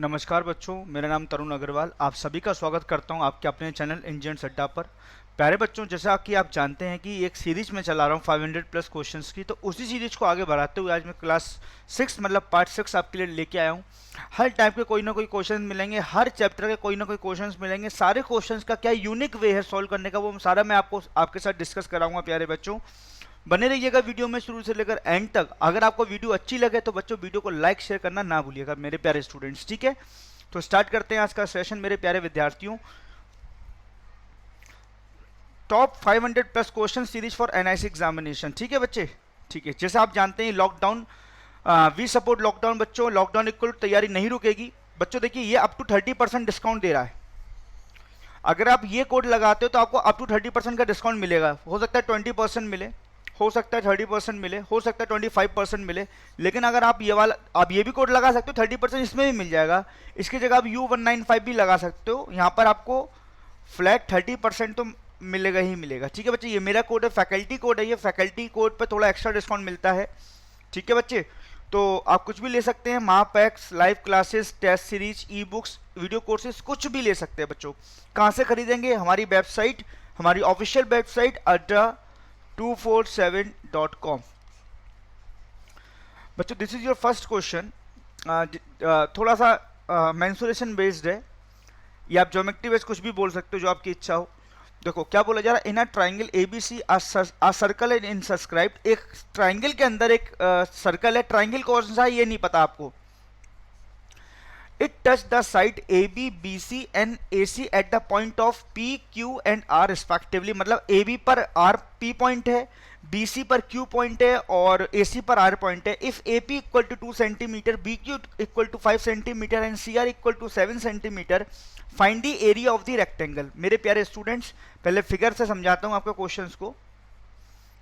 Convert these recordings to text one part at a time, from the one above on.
नमस्कार बच्चों, मेरा नाम तरुण अग्रवाल। आप सभी का स्वागत करता हूं आपके अपने चैनल इंजीनियर्स अड्डा पर। प्यारे बच्चों, जैसा कि आप जानते हैं कि एक सीरीज में चला रहा हूं 500 प्लस क्वेश्चंस की, तो उसी सीरीज को आगे बढ़ाते हुए आज मैं क्लास 6 मतलब पार्ट 6 आपके लिए लेके आया हूं। हर टाइप के कोई ना कोई क्वेश्चन मिलेंगे, हर चैप्टर के कोई ना कोई क्वेश्चन मिलेंगे। सारे क्वेश्चन का क्या यूनिक वे है सॉल्व करने का, वो सारा मैं आपको आपके साथ डिस्कस कराऊंगा। प्यारे बच्चों, बने रहिएगा वीडियो में शुरू से लेकर एंड तक। अगर आपको वीडियो अच्छी लगे तो बच्चों वीडियो को लाइक शेयर करना ना भूलिएगा मेरे प्यारे स्टूडेंट्स, ठीक है। तो स्टार्ट करते हैं आज का सेशन मेरे प्यारे विद्यार्थियों। Top 500 plus question series for NIC examination, ठीक है बच्चे, ठीक है। जैसे आप जानते हैं लॉकडाउन, वी सपोर्ट लॉकडाउन। बच्चों लॉकडाउन इक्वल तैयारी नहीं रुकेगी। बच्चों देखिए, ये अप टू 30% डिस्काउंट दे रहा है। अगर आप ये कोड लगाते हो तो आपको अप टू 30% का डिस्काउंट मिलेगा। हो सकता है 20% मिले, हो सकता है 30% मिले, हो सकता है 25% मिले। लेकिन अगर आप ये वाला, आप ये भी कोड लगा सकते हो, 30% इसमें भी मिल जाएगा। इसकी जगह आप U195 भी लगा सकते हो। यहाँ पर आपको फ्लैट 30% तो मिलेगा ही मिलेगा, ठीक है बच्चे। ये मेरा कोड है, फैकल्टी कोड है। ये फैकल्टी कोड पर थोड़ा एक्स्ट्रा डिस्काउंट मिलता है, ठीक है बच्चे। तो आप कुछ भी ले सकते हैं, Mahapacks, live classes, test series, e books, video courses, कुछ भी ले सकते हैं बच्चों। कहाँ से खरीदेंगे? हमारी वेबसाइट, हमारी ऑफिशियल वेबसाइट adda247.com। बच्चों this is your first question. थोड़ा सा मेंसुरेशन बेस्ड है, या आप ज्योमेट्री बेस्ड कुछ भी बोल सकते हो, जो आपकी इच्छा हो। देखो क्या बोला जा रहा है, in a triangle ABC a circle and inscribed. एक ट्राइंगल के अंदर एक सर्कल है। ट्राइंगल कौन सा है ये नहीं पता आपको। It touch the side A B B C and A C at the point of P Q and R respectively. मतलब ए बी पर आर पी पॉइंट है, बी सी पर क्यू पॉइंट है और ए सी पर R point है। If A P equal to 2 centimeter, B Q equal to 5 centimeter and C R equal to 7 centimeter, find the area of the rectangle. मेरे प्यारे students, पहले figure से समझाता हूं आपके क्वेश्चंस को।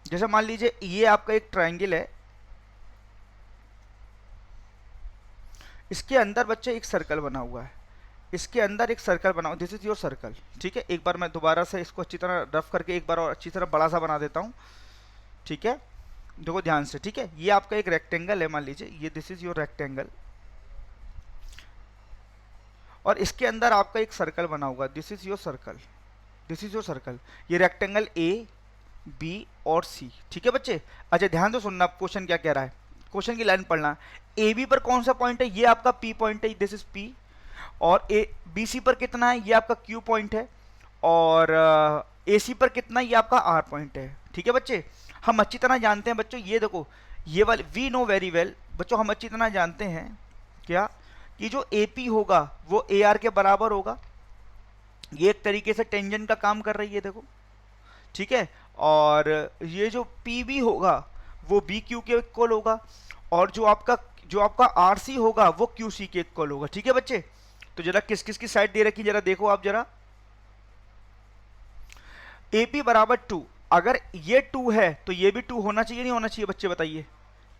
जैसे मान लीजिए ये आपका एक ट्राइंगल है, इसके अंदर बच्चे एक सर्कल बना हुआ है, इसके अंदर एक सर्कल बना हुआ, दिस इज योर सर्कल, ठीक है। एक बार मैं दोबारा से इसको अच्छी तरह रफ करके एक बार और अच्छी तरह बड़ा सा बना देता हूँ, ठीक है। देखो ध्यान से, ठीक है। ये आपका एक रेक्टेंगल है, मान लीजिए ये दिस इज योर रेक्टेंगल, और इसके अंदर आपका एक सर्कल बना हुआ, this is your circle, this is your circle. ये रेक्टेंगल ए बी और सी, ठीक है बच्चे। अच्छा ध्यान से सुनना, क्वेश्चन क्या कह रहा है, क्वेश्चन की लाइन पढ़ना। ए बी पर कौन सा पॉइंट है? ये आपका पी पॉइंट है, दिस इज पी। और ए बी सी पर कितना है? ये आपका क्यू पॉइंट है। और ए सी पर कितना है? ये आपका आर पॉइंट है, ठीक है बच्चे। हम अच्छी तरह जानते हैं बच्चों, ये देखो ये वाले वी नो वेरी वेल बच्चों, हम अच्छी तरह जानते हैं क्या कि जो ए पी होगा वो ए आर के बराबर होगा। ये एक तरीके से टेंजेंट का काम कर रही है, देखो, ठीक है। और ये जो पी बी होगा वो बी क्यू के इक्वल होगा, और जो आपका आर सी होगा वो क्यू सी के इक्वल होगा, ठीक है बच्चे। तो जरा किस किस की साइड दे रखी जरा देखो आप जरा। ए पी बराबर 2, अगर ये 2 है तो ये भी 2 होना चाहिए, नहीं होना चाहिए बच्चे बताइए,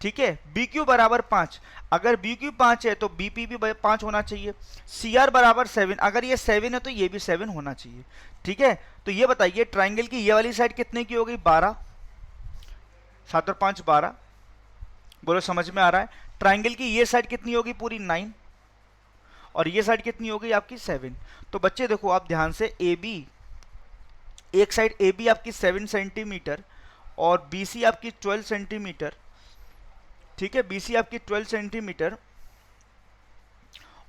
ठीक है। बी क्यू बराबर 5, अगर बी क्यू 5 है तो बी पी भी 5 होना चाहिए। सी आर बराबर 7, अगर ये 7 है तो ये भी 7 होना चाहिए, ठीक है। तो ये बताइए ट्राइंगल की ये वाली साइड कितने की हो गई? 12, 7 और 5 12, बोलो समझ में आ रहा है। ट्राइंगल की ये साइड कितनी होगी? पूरी 9, और ये साइड कितनी होगी आपकी? 7। तो बच्चे देखो आप ध्यान से, ए बी, एक साइड ए बी आपकी 7 सेंटीमीटर और बी सी आपकी 12 सेंटीमीटर, ठीक है। बी सी आपकी 12 सेंटीमीटर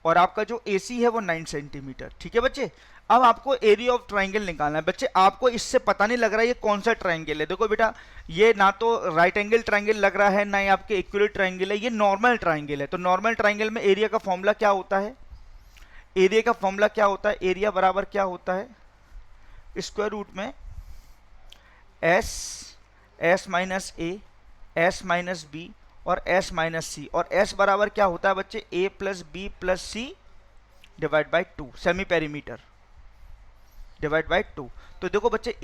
और आपका जो ए सी है वो 9 सेंटीमीटर, ठीक है बच्चे। अब आपको एरिया ऑफ ट्राइंगल निकालना है बच्चे। आपको इससे पता नहीं लग रहा है ये कौन सा ट्राइंगल है। देखो बेटा, ये ना तो राइट एंगल ट्राइंगल लग रहा है, ना ही आपके इक्वल ट्राइंगल है, ये नॉर्मल ट्राइंगल है। तो नॉर्मल ट्राइंगल में एरिया का फॉर्मूला क्या होता है? एरिया का फॉर्मूला क्या होता है? एरिया बराबर क्या होता है? स्क्वायर रूट में S, S minus A, S minus B और एस माइनस सी। और एस बराबर क्या होता है बच्चे? A plus B plus C divide by 2, semi perimeter divide by 2। तो देखो बच्चे,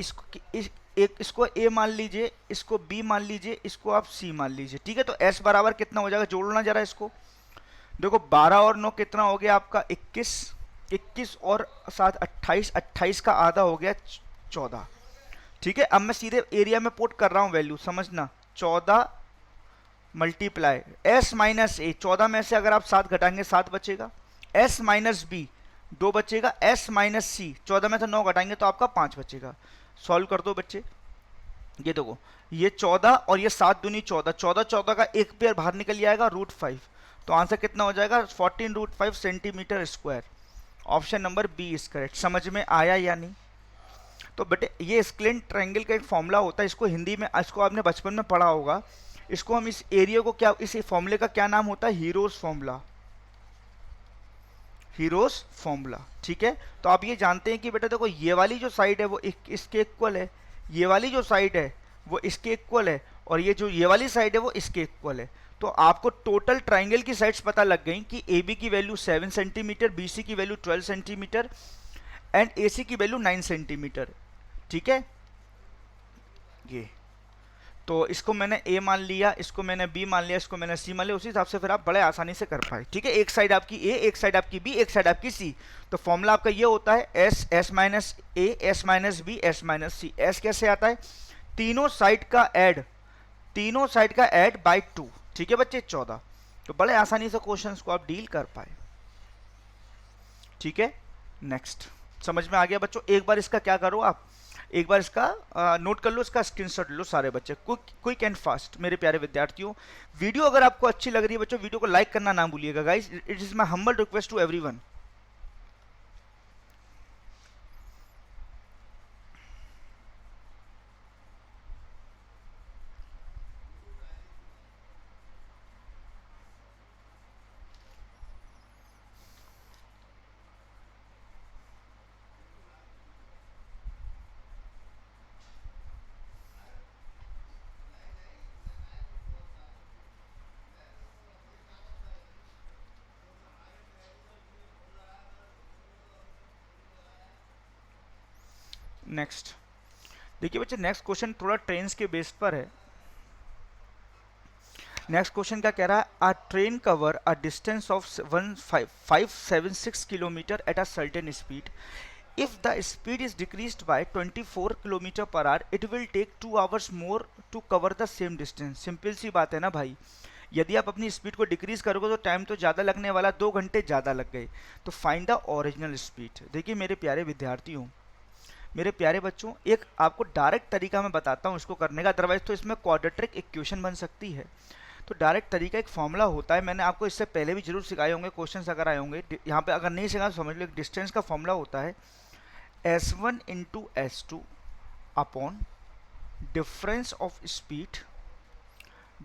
इसको ए मान लीजिए, इसको बी मान लीजिए, इसको आप सी मान लीजिए, ठीक है। तो एस बराबर कितना हो जाएगा? जोड़ना जरा इसको। देखो 12 और 9 कितना हो गया आपका? 21, 21 और 7 28, 28 का आधा हो गया 14, ठीक है। अब मैं सीधे एरिया में पुट कर रहा हूं वैल्यू, समझना। 14 मल्टीप्लाई एस माइनस ए, 14 में से अगर आप 7 घटाएंगे 7 बचेगा, एस माइनस बी 2 बचेगा, एस माइनस सी 14 में से 9 घटाएंगे तो आपका 5 बचेगा। सॉल्व कर दो बच्चे, ये देखो ये 14 और ये 7 दूनी 14, 14 14 का एक पेयर बाहर निकल जाएगा √5, तो आंसर कितना हो जाएगा 14√5 centimeter square. Option number B is correct. समझ में आया या नहीं? तो बेटे ये स्क्लेंट ट्रायंगल का एक फॉर्मूला होता है, इसको हिंदी में, इसको आपने बचपन में पढ़ा होगा। इसको हम इस एरिया को क्या, इस फॉर्मूले का क्या नाम होता है? Heroes formula, heroes formula. ठीक है, तो आप ये जानते हैं कि बेटा देखो ये वाली जो साइड है वो इसके इक्वल है, ये वाली जो साइड है वो इसके इक्वल है, और ये वाली साइड है वो इसके इक्वल है। तो आपको टोटल ट्राइंगल की साइड्स पता लग गई कि ए बी की वैल्यू 7 सेंटीमीटर, बी सी की वैल्यू 12 सेंटीमीटर एंड ए सी की वैल्यू 9 सेंटीमीटर। ठीक है, ये तो इसको मैंने ए मान लिया, इसको मैंने बी मान लिया, इसको मैंने सी मान लिया, उसी हिसाब से फिर आप बड़े आसानी से कर पाए। ठीक है, एक साइड आपकी ए, एक साइड आपकी बी, एक साइड आपकी सी। तो फॉर्मूला आपका ये होता है S, S minus A, S minus B, S minus C. S कैसे आता है? तीनों साइड का ऐड, तीनों साइड का ऐड बाई 2। ठीक है बच्चे, 14। तो बड़े आसानी से क्वेश्चंस को आप डील कर पाए। ठीक है, नेक्स्ट। समझ में आ गया बच्चों? एक बार इसका क्या करो आप, एक बार इसका नोट कर लो, इसका स्क्रीनशॉट लो सारे बच्चे, क्विक एंड फास्ट। मेरे प्यारे विद्यार्थियों, वीडियो अगर आपको अच्छी लग रही है बच्चों, वीडियो को लाइक करना ना भूलिएगा guys, it is my humble request to everyone. Next देखिए बच्चे, नेक्स्ट क्वेश्चन थोड़ा ट्रेन्स के बेस पर है। नेक्स्ट क्वेश्चन क्या कह रहा है? A train cover a distance of 1576 kilometre at a certain speed. If the speed is decreased by 24 kilometre per hour, it will take 2 hours more to cover the same distance. Simple सी बात है ना भाई, यदि आप अपनी speed को decrease करोगे तो टाइम तो ज़्यादा लगने वाला, 2 घंटे ज़्यादा लग गए। तो फाइंड द ओरिजिनल स्पीड। देखिए मेरे प्यारे विद्यार्थियों, मेरे प्यारे बच्चों, एक आपको डायरेक्ट तरीका मैं बताता हूँ इसको करने का, अदरवाइज तो इसमें क्वाड्रेटिक इक्वेशन बन सकती है। तो डायरेक्ट तरीका, एक फॉर्मूला होता है, मैंने आपको इससे पहले भी जरूर सिखाए होंगे, क्वेश्चंस अगर आए होंगे यहाँ पे, अगर नहीं सिखा तो समझ लो। एक डिस्टेंस का फॉर्मूला होता है S1 into S2 upon difference of speed,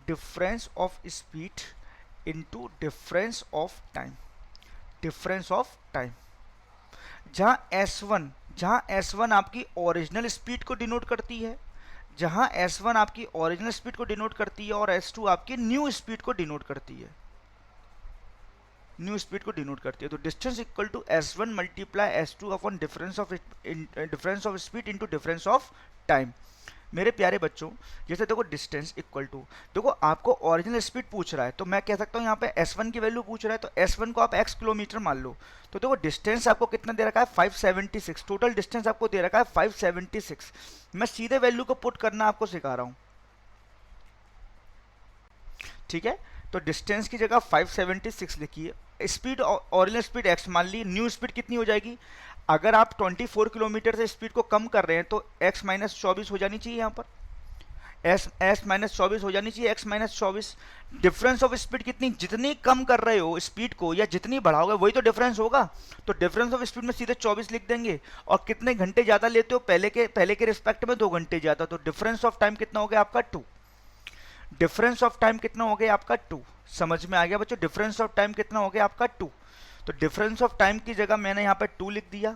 difference of speed into difference of time, difference of time. जहाँ S1 आपकी ओरिजिनल स्पीड को डिनोट करती है, जहाँ S1 आपकी ओरिजिनल स्पीड को डिनोट करती है, और S2 आपकी न्यू स्पीड को डिनोट करती है, न्यू स्पीड को डिनोट करती है। तो distance equal to S1 multiply S2 upon difference of speed into difference of time. मेरे प्यारे बच्चों, जैसे देखो डिस्टेंस इक्वल टू, देखो आपको ओरिजिनल स्पीड पूछ रहा है, तो मैं कह सकता हूँ यहाँ पे S1 की वैल्यू पूछ रहा है, तो S1 को आप x किलोमीटर मान लो। तो देखो डिस्टेंस आपको कितना दे रखा है? 576। टोटल डिस्टेंस आपको दे रखा है 576। मैं सीधे वैल्यू को पुट करना आपको सिखा रहा हूँ। ठीक है, तो डिस्टेंस की जगह 576 लिखिए, स्पीड ओरिजिनल स्पीड x मान ली, न्यू स्पीड कितनी हो जाएगी? अगर आप 24 किलोमीटर से स्पीड को कम कर रहे हैं तो x माइनस 24 हो जानी चाहिए, यहाँ पर s माइनस 24 हो जानी चाहिए, x minus 24। Difference of speed कितनी, जितनी कम कर रहे हो स्पीड को या जितनी बढ़ाओगे वही तो डिफरेंस होगा। तो डिफरेंस ऑफ स्पीड में सीधे 24 लिख देंगे, और कितने घंटे ज़्यादा लेते हो पहले के रिस्पेक्ट में 2 घंटे ज़्यादा, तो डिफरेंस ऑफ टाइम कितना हो गया आपका? 2। डिफरेंस ऑफ टाइम कितना हो गया आपका? 2। समझ में आ गया बच्चों? डिफरेंस ऑफ टाइम कितना हो गया आपका? 2। तो डिफरेंस ऑफ टाइम की जगह मैंने यहाँ पे 2 लिख दिया,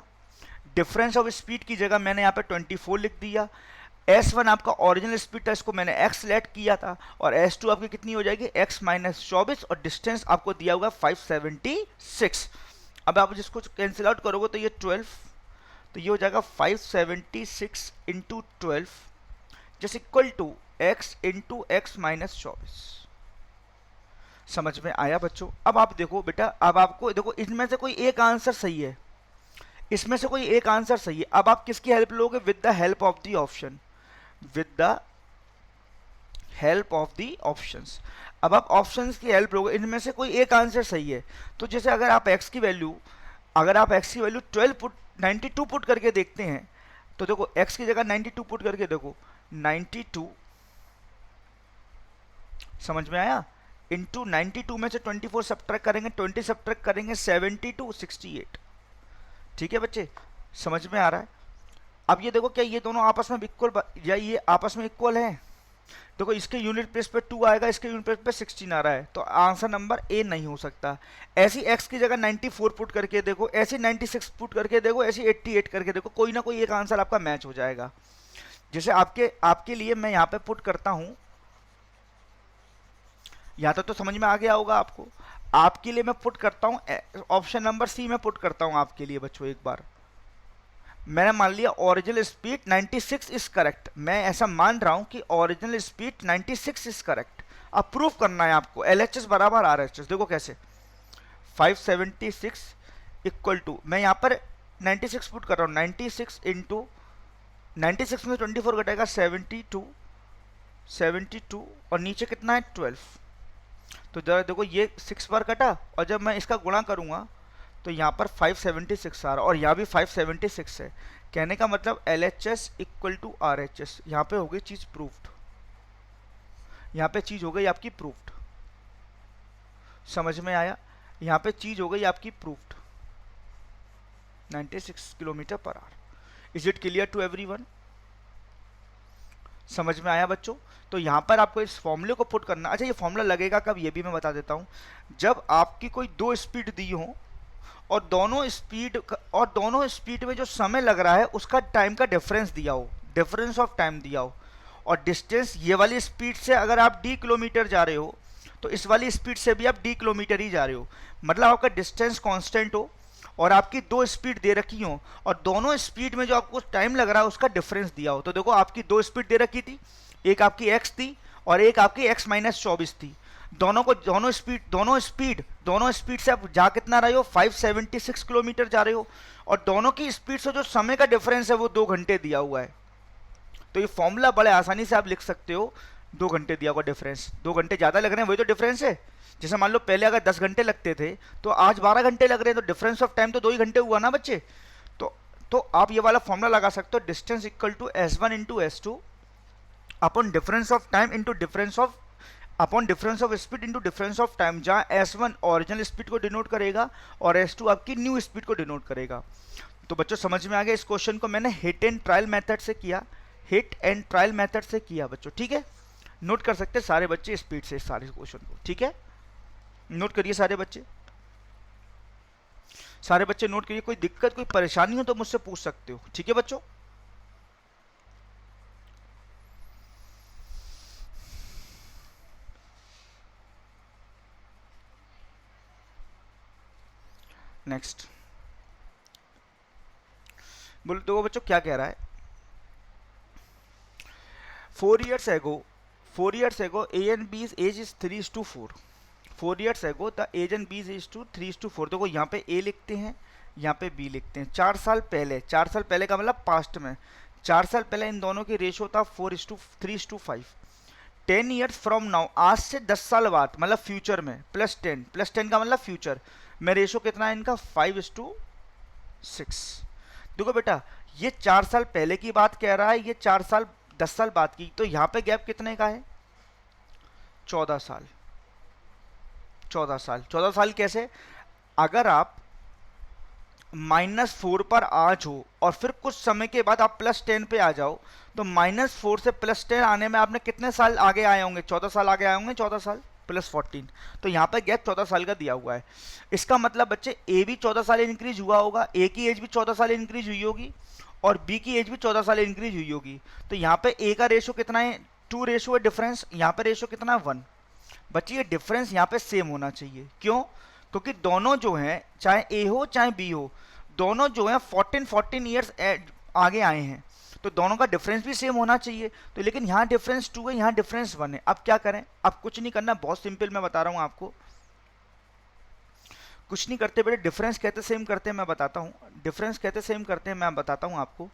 डिफरेंस ऑफ स्पीड की जगह मैंने यहाँ पे 24 लिख दिया। S1 आपका ओरिजिनल स्पीड था, इसको मैंने x लेट किया था, और S2 आपकी कितनी हो जाएगी? x माइनस 24, और डिस्टेंस आपको दिया होगा 576। अब आप जिसको कैंसिल आउट करोगे तो ये 12, तो ये हो जाएगा 576 इंटू 12 जैसे equal to x into X minus 24। समझ में आया बच्चों? अब आप देखो बेटा, अब आपको देखो इनमें से कोई एक आंसर सही है, इसमें से कोई एक आंसर सही है। अब आप किसकी हेल्प लोगे? With the help of the option, with the help of the options. अब आप ऑप्शंस की हेल्प लोगे, इनमें से कोई एक आंसर सही है। तो जैसे अगर आप x की वैल्यू 12 पुट 92 पुट करके देखते हैं, तो देखो x की जगह 92 पुट करके देखो, 92 समझ में आया, इंटू 92 में से 24 सब्ट्रैक्ट करेंगे, 20 सब्ट्रैक्ट करेंगे, 72 68। ठीक है बच्चे, समझ में आ रहा है। अब ये देखो क्या ये दोनों आपस में इक्वल, या ये आपस में इक्वल है। देखो इसके यूनिट प्लेस पे 2 आएगा, इसके यूनिट प्लेस पे 16 आ रहा है, तो आंसर नंबर ए नहीं हो सकता। ऐसी x की जगह 94 पुट करके देखो, ऐसी 96 पुट करके देखो, ऐसी 88 करके देखो, कोई ना कोई एक आंसर आपका मैच हो जाएगा। जैसे आपके लिए मैं यहाँ पे पुट करता हूँ, यहाँ तक तो समझ में आ गया होगा आपको। आपके लिए मैं पुट करता हूँ ऑप्शन नंबर सी में पुट करता हूँ आपके लिए बच्चों। एक बार मैंने मान लिया ओरिजिनल स्पीड 96 इज करेक्ट, मैं ऐसा मान रहा हूं कि ओरिजिनल स्पीड 96 इज करेक्ट। अब प्रूफ करना है आपको LHS बराबर RHS। देखो कैसे, 576 इक्वल टू, मैं यहाँ पर 96 पुट कर रहा हूँ, 96 इंटू 96 में 24 घटेगा 72 और नीचे कितना है 12। तो जरा देखो ये 6 बार कटा, और जब मैं इसका गुणा करूंगा तो यहाँ पर 576 आ रहा, और यहाँ भी 576 है। कहने का मतलब LHS इक्वल टू RHS। यहाँ पे हो गई चीज प्रूफ्ड, यहाँ पे चीज हो गई आपकी प्रूफ्ड। समझ में आया, यहाँ पे चीज हो गई आपकी proofed, 96 kilometer per hour. Is it clear to everyone? समझ में आया बच्चों? तो यहाँ पर आपको इस फॉर्मूले को पुट करना। अच्छा ये फॉर्मूला लगेगा कब, ये भी मैं बता देता हूँ। जब आपकी कोई दो स्पीड दी हो और दोनों स्पीड में जो समय लग रहा है उसका टाइम का डिफरेंस दिया हो, डिफरेंस ऑफ टाइम दिया हो, और डिस्टेंस ये वाली स्पीड से अगर आप d किलोमीटर जा रहे हो तो इस वाली स्पीड से भी आप d किलोमीटर ही जा रहे हो, मतलब आपका डिस्टेंस कांस्टेंट हो और आपकी दो स्पीड दे रखी हो और दोनों स्पीड में जो आपको टाइम लग रहा है उसका डिफरेंस दिया हो। तो देखो आपकी दो स्पीड दे रखी थी, एक आपकी x थी और एक आपकी x माइनस 24 थी। दोनों स्पीड से आप जा कितना रहे हो, 576 किलोमीटर जा रहे हो, और दोनों की स्पीड से जो समय का डिफरेंस है वो 2 घंटे दिया हुआ है। तो ये फॉर्मूला बड़े आसानी से आप लिख सकते हो, 2 घंटे दिया हुआ डिफरेंस, 2 घंटे ज़्यादा लग रहे हैं वही तो डिफरेंस है। जैसे मान लो पहले अगर 10 घंटे लगते थे तो आज 12 घंटे लग रहे हैं, तो डिफरेंस ऑफ टाइम तो 2 ही घंटे हुआ ना बच्चे। तो आप ये वाला फॉर्मूला लगा सकते हो, distance equal to S1 into S2 upon difference of time into difference of speed into difference of time, जहाँ S1 ओरिजिनल स्पीड को डिनोट करेगा और S2 आपकी न्यू स्पीड को डिनोट करेगा। तो बच्चों समझ में आ गया। इस क्वेश्चन को मैंने हिट एंड ट्रायल मेथड से किया, बच्चों ठीक है। नोट कर सकते हैं सारे बच्चे स्पीड से इस सारे क्वेश्चन को, ठीक है। नोट करिए सारे बच्चे नोट करिए। कोई दिक्कत कोई परेशानी हो तो मुझसे पूछ सकते हो, ठीक है बच्चों। नेक्स्ट बोलो तो बच्चों क्या कह रहा है। 4 years ago A and B's age is 3:4। 4 years ago the age and B's age to 3:4। देखो यहाँ पे A लिखते हैं, यहाँ पे B लिखते हैं। 4 साल पहले का मतलब पास्ट में, 4 साल पहले इन दोनों की रेशो था 4:3:5। 10 years फ्रॉम नाउ, आज से 10 साल बाद मतलब फ्यूचर में, +10 का मतलब फ्यूचर में रेशो कितना है इनका, 5:6। देखो बेटा ये 4 साल पहले की बात कह रहा है, ये 10 साल बाद की, तो यहाँ पे गैप कितने का है, 14 साल। 14 साल कैसे, अगर आप -4 पर आ जाओ और फिर कुछ समय के बाद आप +10 पे आ जाओ, तो -4 से +10 आने में आपने कितने साल आगे आए होंगे, 14 साल आगे आए होंगे, 14 साल +14। तो यहाँ पे गैप 14 साल का दिया हुआ है। इसका मतलब बच्चे ए भी 14 साल इंक्रीज हुआ होगा, ए की एज भी 14 साल इंक्रीज हुई होगी और बी की एज भी 14 साल इंक्रीज हुई होगी। तो यहाँ पे ए का रेशो कितना है, 2 रेशो है डिफरेंस, यहाँ पे रेशो कितना है 1। बच्चे ये डिफरेंस यहाँ पे सेम होना चाहिए, क्यों, क्योंकि दोनों जो हैं चाहे ए हो चाहे बी हो, दोनों जो हैं 14 ईयर्स आगे आए हैं, तो दोनों का डिफरेंस भी सेम होना चाहिए। तो लेकिन यहाँ डिफरेंस 2 है, यहाँ डिफरेंस 1 है। अब क्या करें, अब कुछ नहीं करना, बहुत सिंपल मैं बता रहा हूँ आपको। कुछ नहीं करते बेटे, डिफरेंस कहते सेम करते हैं, मैं बताता हूँ। डिफरेंस कहते सेम करते हैं, मैं बताता हूँ आपको।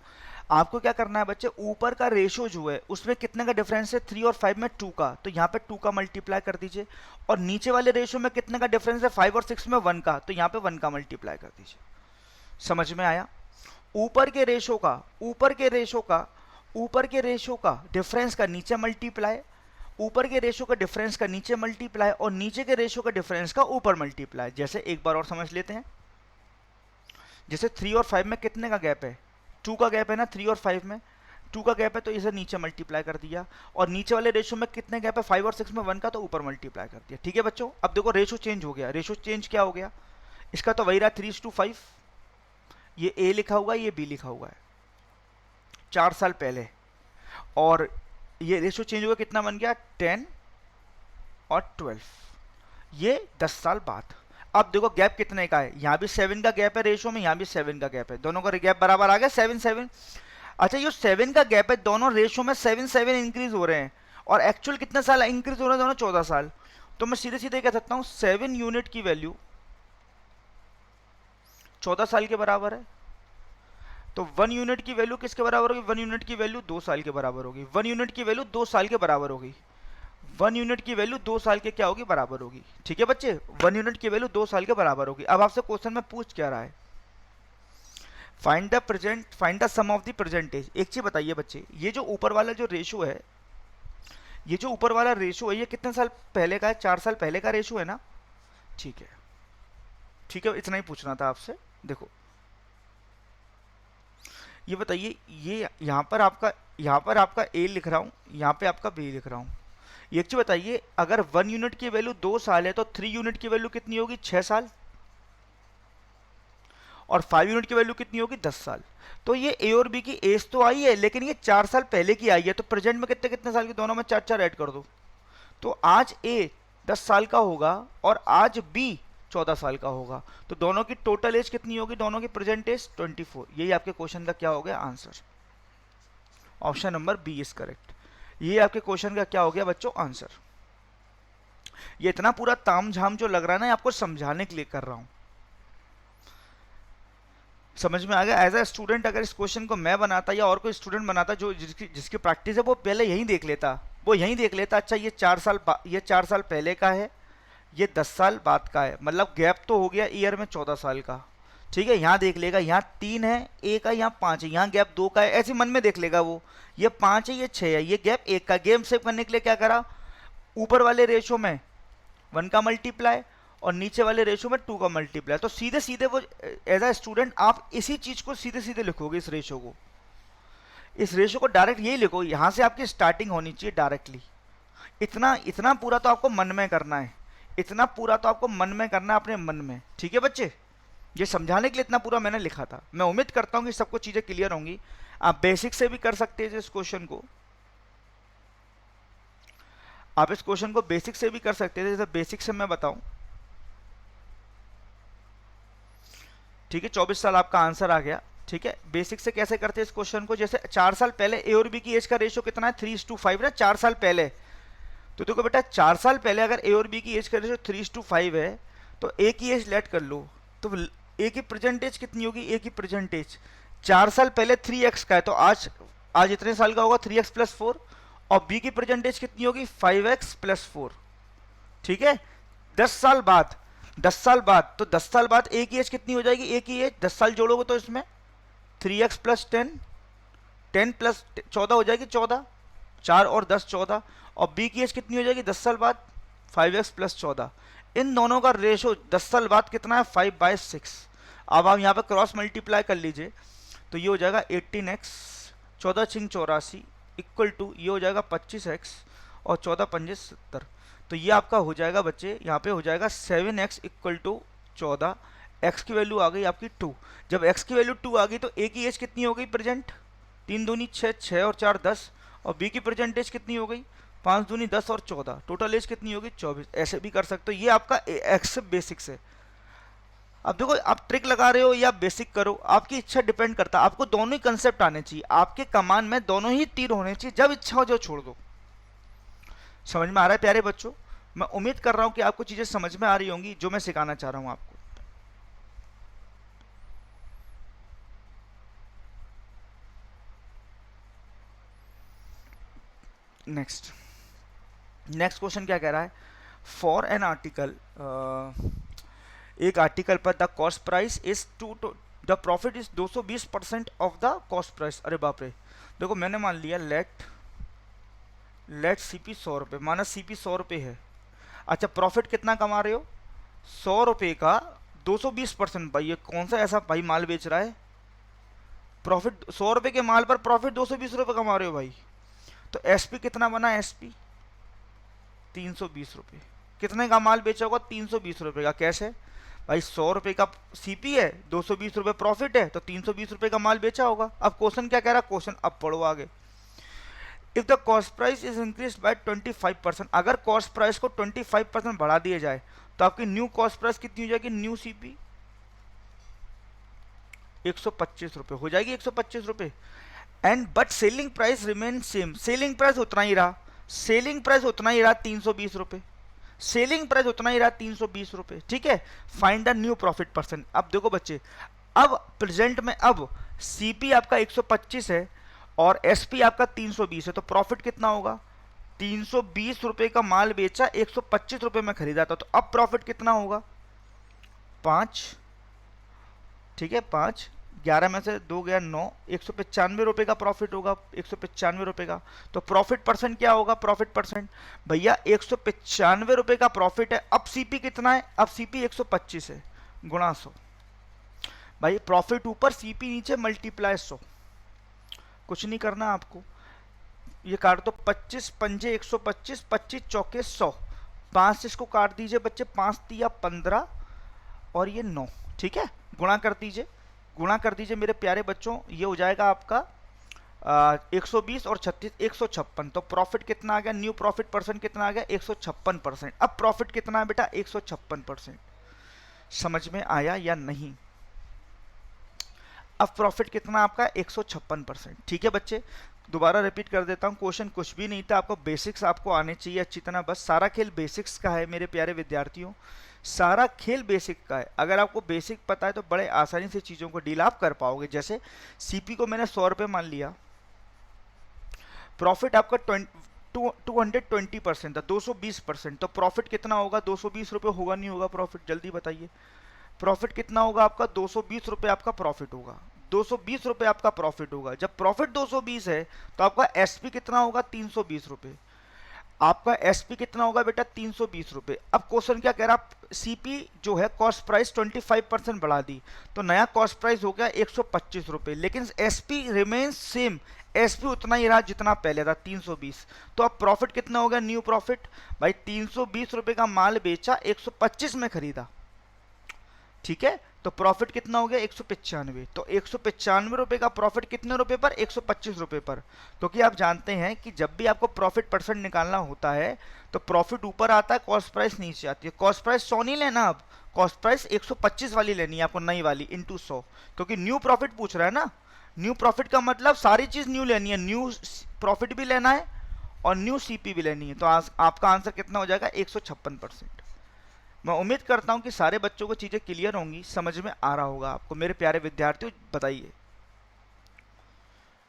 आपको क्या करना है बच्चे, ऊपर का रेशो जो है उसमें कितने का डिफरेंस है, 3 और 5 में 2 का, तो यहाँ पे 2 का मल्टीप्लाई कर दीजिए। और नीचे वाले रेशो में कितने का डिफरेंस है, 5 और 6 में 1 का, तो यहाँ पे 1 का मल्टीप्लाई कर दीजिए। समझ में आया? ऊपर के रेशो का डिफरेंस का नीचे मल्टीप्लाई, ऊपर के रेशो का डिफरेंस का नीचे मल्टीप्लाई, और नीचे के रेशो का डिफरेंस का ऊपर मल्टीप्लाई। जैसे एक बार और समझ लेते हैं, जैसे 3 और 5 में कितने का गैप है, 2 का गैप है ना, 3 और 5 में 2 का गैप है, तो इसे नीचे मल्टीप्लाई कर दिया। और नीचे वाले रेशो में कितने गैप है, 5 और 6 में 1 का, तो ऊपर मल्टीप्लाई कर दिया। ठीक है बच्चों, अब देखो रेशो चेंज हो गया। रेशो चेंज क्या हो गया, इसका तो वही रहा 3:5, ये ए लिखा हुआ है, ये बी लिखा हुआ है 4 साल पहले, और ये रेशो चेंज हुआ, कितना बन गया 10 और 12, ये 10 साल बाद। अब देखो गैप कितने का है, यहाँ भी 7 का गैप है रेशो में, यहाँ भी 7 का गैप है, दोनों का गैप बराबर आ गया 7-7। अच्छा ये 7 का गैप है, दोनों रेशो में 7-7 इंक्रीज हो रहे हैं, और एक्चुअल कितने साल इंक्रीज हो रहे हैं, दोनों 14 साल। तो मैं सीधे सीधे कह सकता हूँ 7 यूनिट की वैल्यू 14 साल के बराबर है। तो 1 यूनिट की वैल्यू किसके बराबर होगी, 1 यूनिट की वैल्यू 2 साल के बराबर होगी। 1 यूनिट की वैल्यू 2 साल के बराबर होगी। 1 यूनिट की वैल्यू 2 साल के क्या होगी, बराबर होगी। ठीक है बच्चे, 1 यूनिट की वैल्यू 2 साल के बराबर होगी। अब आपसे क्वेश्चन में पूछ क्या रहा है, find the sum of the percentage. एक चीज बताइए बच्चे, ये जो ऊपर वाला जो रेशो है, ये जो ऊपर वाला रेशो है, ये कितने साल पहले का है, 4 साल पहले का रेशो है ना। ठीक है, ठीक है, इतना ही पूछना था आपसे। देखो ये बताइए, ये यहाँ पर आपका ए लिख रहा हूँ, यहाँ पे आपका बी लिख रहा हूँ। एक चीज बताइए, अगर 1 यूनिट की वैल्यू 2 साल है, तो 3 यूनिट की वैल्यू कितनी होगी, 6 साल, और 5 यूनिट की वैल्यू कितनी होगी, 10 साल। तो ये ए और बी की एज तो आई है, लेकिन ये 4 साल पहले की आई है, तो प्रेजेंट में कितने कितने साल की, दोनों में 4-4 ऐड कर दो। तो आज ए 10 साल का होगा और आज बी 14 साल का होगा, तो दोनों की टोटल एज कितनी होगी, दोनों की प्रेजेंट एज 24। यही आपके क्वेश्चन का क्या हो गया answer, option number B is correct. ये आपके क्वेश्चन का क्या हो गया बच्चों, आंसर। ये इतना पूरा तामझाम जो लग रहा है ना, आपको समझाने के लिए कर रहा हूं। समझ में आ गया? एज ए स्टूडेंट अगर इस क्वेश्चन को मैं बनाता या और कोई स्टूडेंट बनाता जो जिसकी प्रैक्टिस है, वो पहले यही देख लेता, अच्छा ये 4 साल पहले का है, ये 10 साल बाद का है, मतलब गैप तो हो गया ईयर में 14 साल का। ठीक है, यहाँ देख लेगा, यहाँ 3 है ए का, यहाँ 5 है, यहाँ गैप 2 का है, ऐसे मन में देख लेगा वो, ये 5 है, ये 6 है, ये गैप 1 का। गेम सेव करने के लिए क्या करा, ऊपर वाले रेशो में 1 का मल्टीप्लाई और नीचे वाले रेशो में 2 का मल्टीप्लाई। तो सीधे सीधे वो एज अ स्टूडेंट आप इसी चीज को सीधे सीधे लिखोगे, इस रेशो को डायरेक्ट यही लिखो, यहाँ से आपकी स्टार्टिंग होनी चाहिए डायरेक्टली। इतना पूरा तो आपको मन में करना है, अपने मन में। ठीक है बच्चे, ये समझाने के लिए इतना पूरा मैंने लिखा था। मैं उम्मीद करता हूँ कि सबको चीजें क्लियर होंगी। आप बेसिक से भी कर सकते हैं इस क्वेश्चन को, बेसिक से भी कर सकते हैं। जैसे बेसिक से मैं बताऊं, ठीक है, 24 साल आपका आंसर आ गया। ठीक है, बेसिक से कैसे करते हैं इस क्वेश्चन को, जैसे 4 साल पहले ए और बी की एज का रेशियो कितना है, 3:5 ना, 4 साल पहले। तो देखो बेटा, 4 साल पहले अगर ए और बी की एज का रेशियो 3:5 है, तो ए की एज लेट कर लो, तो ए की प्रेजेंट एज कितनी होगी, ए की प्रेजेंट एज 4 साल पहले 3x का है, तो आज इतने साल का होगा 3x + 4, और बी की प्रेजेंट एज कितनी होगी, 5x + 4। ठीक है, 10 साल बाद, तो 10 साल बाद ए की एज कितनी हो जाएगी, ए की एज 10 साल जोड़ोगे तो इसमें 3x + 10, 10 + 14 हो जाएगी 14, 4 और 10 14, और बी की एज कितनी हो जाएगी 10 साल बाद, 5x + 14। इन दोनों का रेशो 10 साल बाद कितना है, 5/6। अब आप यहाँ पे क्रॉस मल्टीप्लाई कर लीजिए, तो ये हो जाएगा 18x, 14 × 84 इक्वल टू, ये हो जाएगा 25x, और 14 × 5 = 70। तो ये आपका हो जाएगा बच्चे, यहाँ पे हो जाएगा 7x = 14। x की वैल्यू आ गई आपकी 2। जब x की वैल्यू 2 आ गई, तो a की एज कितनी हो गई प्रेजेंट, 3 दूनी 6, 6 और 4 10, और b की प्रेजेंट एज कितनी हो गई, 5 दूनी 10 और 14, टोटल एज कितनी होगी 24। ऐसे भी कर सकते हो, ये आपका x बेसिक से। अब देखो, आप ट्रिक लगा रहे हो या बेसिक करो, आपकी इच्छा डिपेंड करता है। आपको दोनों ही कंसेप्ट आने चाहिए, आपके कमांड में दोनों ही तीर होने चाहिए, जब इच्छा हो जो छोड़ दो। समझ में आ रहा है प्यारे बच्चों? मैं उम्मीद कर रहा हूं कि आपको चीजें समझ में आ रही होंगी जो मैं सिखाना चाह रहा हूं आपको। नेक्स्ट नेक्स्ट क्वेश्चन क्या कह रहा है, फॉर एन आर्टिकल, एक आर्टिकल पर the cost price is the profit is 220% of the cost price. अरे बाप रे, देखो मैंने मान लिया लेट सीपी 100 रुपये, माना सीपी 100 रुपये है। अच्छा, प्रॉफिट कितना कमा रहे हो, 100 रुपये का 220%। भाई ये कौन सा ऐसा भाई माल बेच रहा है, प्रॉफिट 100 रुपये के माल पर प्रॉफिट 220 रुपये कमा रहे हो भाई। तो एसपी कितना बना, एसपी 320 रुपये। कितने का माल बेचा होगा, 320 रुपये का। कैसे भाई, 100 रुपये का सीपी है, 220 रुपये प्रॉफिट है, तो 320 रुपये का माल बेचा होगा। अब क्वेश्चन क्या कह रहा है, क्वेश्चन अब पढ़ो आगे। If the cost price is increase by 25%, अगर कॉस्ट प्राइस को 25% बढ़ा दिया जाए तो आपकी न्यू कॉस्ट प्राइस कितनी हो जाएगी, न्यू सीपी 125 रुपये हो जाएगी, 125 रुपये। And but selling price remain same, selling price उतना ही रहा, सेलिंग प्राइस उतना ही रहा 320 रुपये, सेलिंग प्राइस उतना ही रहा 320 रुपये। ठीक है, find the new profit percent. अब देखो बच्चे, अब प्रेजेंट में अब सीपी आपका 125 है और एसपी आपका 320 है, तो प्रॉफिट कितना होगा, 320 रुपये का माल बेचा, 125 रुपये में खरीदा था, तो अब प्रॉफिट कितना होगा, 5। ठीक है, 5, 11 में से 2 गया 9, 195 रुपये का प्रॉफिट होगा, 195 रुपये का। तो प्रॉफिट परसेंट क्या होगा, प्रॉफिट परसेंट भैया 195 रुपये का प्रॉफिट है। अब सीपी कितना है, अब सीपी 125 है, गुणा 100। भाई प्रॉफिट ऊपर सीपी नीचे, मल्टीप्लाई 100, कुछ नहीं करना आपको। ये काट दो, 25 पंजे 125, 25 चौके 100, 5 से इसको काट दीजिए बच्चे, 5 दिया 15 और ये 9। ठीक है, गुणा कर दीजिए, गुणा कर दीजिए मेरे प्यारे बच्चों, ये हो जाएगा आपका 120 और 36 156। तो प्रॉफिट कितना आ गया, न्यू प्रॉफिट परसेंट कितना आ गया, 156%। अब प्रॉफिट कितना है बेटा, 156%। समझ में आया या नहीं, अब प्रॉफिट कितना आपका, 156%। ठीक है बच्चे, दोबारा रिपीट कर देता हूँ, क्वेश्चन कुछ भी नहीं था, आपको बेसिक्स आपको आने चाहिए अच्छी तरह, बस सारा खेल बेसिक्स का है मेरे प्यारे विद्यार्थियों, सारा खेल बेसिक का है। अगर आपको बेसिक पता है तो बड़े आसानी से चीज़ों को डील आप कर पाओगे। जैसे सीपी को मैंने 100 रुपये मान लिया, प्रॉफिट आपका 220% था, 220%, तो प्रॉफिट कितना होगा, 220 रुपये होगा नहीं होगा प्रॉफिट, जल्दी बताइए। प्रॉफिट कितना होगा आपका, 220 रुपये आपका प्रॉफिट होगा, 220 रुपये आपका प्रॉफिट होगा। जब प्रॉफिट 220 है तो आपका एसपी कितना होगा, 320 रुपये। आपका एसपी कितना होगा बेटा, 320 रुपये। अब क्वेश्चन क्या कह रहा है, सीपी जो है कॉस्ट प्राइस 25% बढ़ा दी, तो नया कॉस्ट प्राइस हो गया 125 रुपये, लेकिन एसपी रिमेन्स सेम, एसपी उतना ही रहा जितना पहले था, 320। तो अब प्रॉफिट कितना हो गया, न्यू प्रॉफिट भाई 320 रुपये का माल बेचा, 125 में खरीदा। ठीक है, तो प्रॉफिट कितना हो गया, 195। तो 195 रुपये का प्रॉफिट कितने रुपए पर, 125 रुपये पर। क्योंकि आप जानते हैं कि जब भी आपको प्रॉफिट परसेंट निकालना होता है तो प्रॉफिट ऊपर आता है, कॉस्ट प्राइस नीचे आती है। कॉस्ट प्राइस 100 नहीं लेना, अब कॉस्ट प्राइस 125 वाली लेनी है आपको, नई वाली, इंटू 100, क्योंकि न्यू प्रॉफिट पूछ रहा है ना। न्यू प्रॉफिट का मतलब सारी चीज़ न्यू लेनी है, न्यू प्रॉफिट भी लेना है और न्यू सीपी भी लेनी है। तो आपका आंसर कितना हो जाएगा, 156%। मैं उम्मीद करता हूं कि सारे बच्चों को चीजें क्लियर होंगी, समझ में आ रहा होगा आपको मेरे प्यारे विद्यार्थियों, बताइए।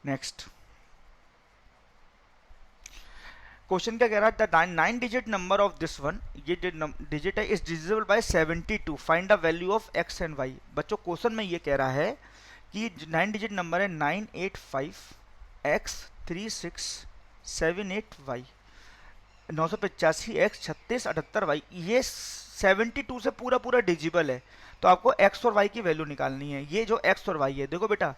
नेक्स्ट क्वेश्चन क्या कह रहा है, the 9 digit number of this one, ये डिजिट है, is divisible by 72, find the value of X and Y. बच्चों क्वेश्चन में ये कह रहा है कि 9 डिजिट नंबर है 985x 3678y, 985x 3678y, ये 72 से पूरा पूरा डिजिबल है। तो आपको x और y की वैल्यू निकालनी है। ये जो x और y है, देखो बेटा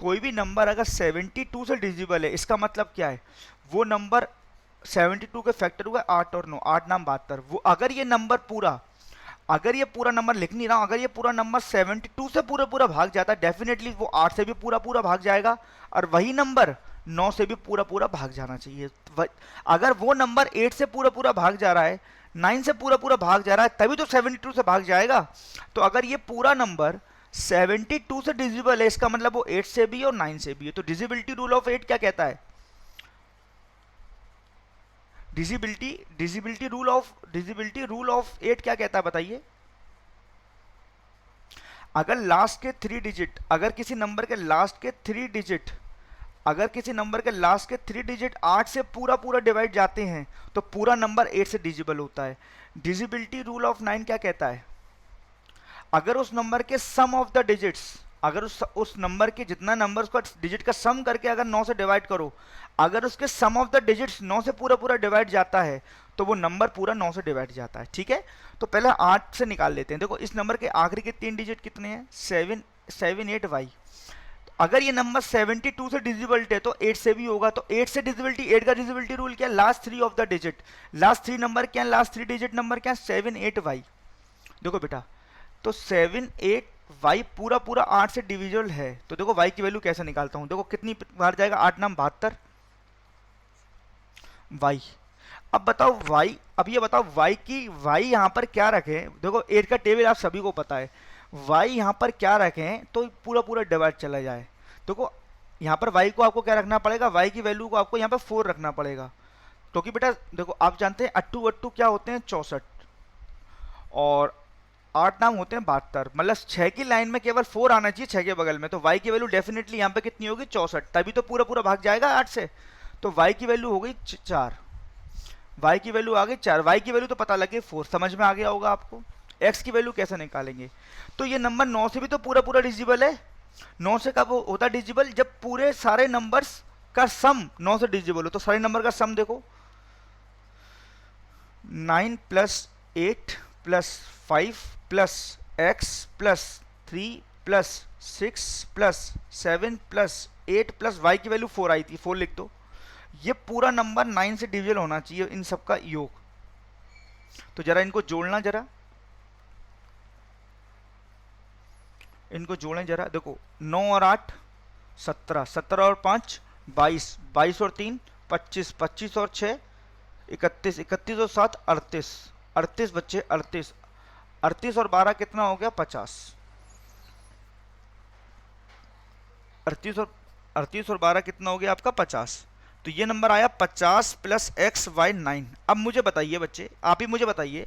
कोई भी नंबर अगर 72 से डिजिबल है, इसका मतलब क्या है, वो नंबर 72 के फैक्टर हुआ 8 और 9, 8 नाम 72। वो अगर ये नंबर पूरा, अगर ये पूरा नंबर लिख नहीं रहा हूं, अगर ये पूरा नंबर 72 से पूरा पूरा भाग जाता है, डेफिनेटली वो 8 से भी पूरा पूरा भाग जाएगा, और वही नंबर 9 से भी पूरा पूरा भाग जाना चाहिए। अगर वो नंबर 8 से पूरा पूरा भाग जा रहा है, 9 से पूरा पूरा भाग जा रहा है, तभी तो 72 से भाग जाएगा। तो अगर ये पूरा नंबर 72 से डिजिबल है, इसका मतलब वो 8 से भी और 9 से भी है। तो डिजिबिलिटी रूल ऑफ 8 क्या कहता है, डिजिबिलिटी रूल ऑफ 8 क्या कहता है बताइए। अगर लास्ट के 3 डिजिट, अगर किसी नंबर के लास्ट के 3 डिजिट अगर किसी नंबर के लास्ट के 3 डिजिट 8 से पूरा पूरा डिवाइड जाते हैं तो पूरा नंबर 8 से डिजिबल होता है। डिजिबिलिटी रूल ऑफ 9 क्या कहता है? अगर उस नंबर के सम ऑफ द डिजिट्स, अगर उस नंबर के जितना नंबर्स का डिजिट का सम करके अगर 9 से डिवाइड करो, अगर उसके सम ऑफ द डिजिट्स 9 से पूरा पूरा डिवाइड जाता है तो वो नंबर पूरा 9 से डिवाइड जाता है। ठीक है, तो पहले 8 से निकाल लेते हैं। देखो इस नंबर के आखिरी के 3 डिजिट कितने हैं? 778y। अगर ये नंबर 72 से डिजिबल है तो 8 से भी होगा, तो 8 से डिजिबिलिटी, 8 का डिजिबिलिटी रूल क्या है? Last 3 of the digit. Last 3 number क्या है? लास्ट 3 डिजिट नंबर क्या है? 78y। देखो बेटा, तो 78y पूरा पूरा 8 से डिविजिबल है, तो देखो y की वैल्यू कैसे निकालता हूं। देखो कितनी बार जाएगा? 8 नाम 72 y। अब बताओ y, अब ये बताओ y की, y यहां पर क्या रखें? देखो 8 का टेबल आप सभी को पता है, y यहां पर क्या रखें तो पूरा पूरा डिवाइड चला जाए। देखो यहां पर y को आपको क्या रखना पड़ेगा? y की वैल्यू को आपको यहां पर 4 रखना पड़ेगा, क्योंकि बेटा देखो आप जानते हैं अट्टू अट्टू क्या होते हैं? 64, और 8 नाम होते हैं 72, मतलब 6 की लाइन में केवल 4 आना चाहिए 6 के बगल में, तो y की वैल्यू डेफिनेटली यहाँ पे कितनी होगी? 64, तभी तो पूरा पूरा भाग जाएगा 8 से, तो y की वैल्यू हो गई 4। y की वैल्यू आ गई 4, y की वैल्यू तो पता लगे 4, समझ में आ गया होगा आपको। x की वैल्यू कैसे निकालेंगे? तो ये नंबर 9 से भी तो पूरा पूरा डिजिबल है। 9 से कब होता है डिजिबल? जब पूरे सारे नंबर्स का सम 9 से डिजिबल हो। तो सारे नंबर का सम देखो, 9 plus 8 plus 5 plus x plus 3 plus 6 plus 7 plus 8 plus y की वैल्यू 4 आई थी, 4 लिख दो। ये पूरा नंबर 9 से डिविजल होना चाहिए, इन सब का योग। तो जरा इनको जोड़ना, जरा इनको जोड़ें जरा। देखो 9 और 8 17, 17 और 5 22, 22 और 3 25, 25 और 6 31, 31 और 7 38, 38 बच्चे 38, 38 और 12 कितना हो गया? 50। 38 और 12 कितना हो गया आपका? 50। तो ये नंबर आया 50 प्लस एक्स वाई 9। अब मुझे बताइए बच्चे, आप ही मुझे बताइए,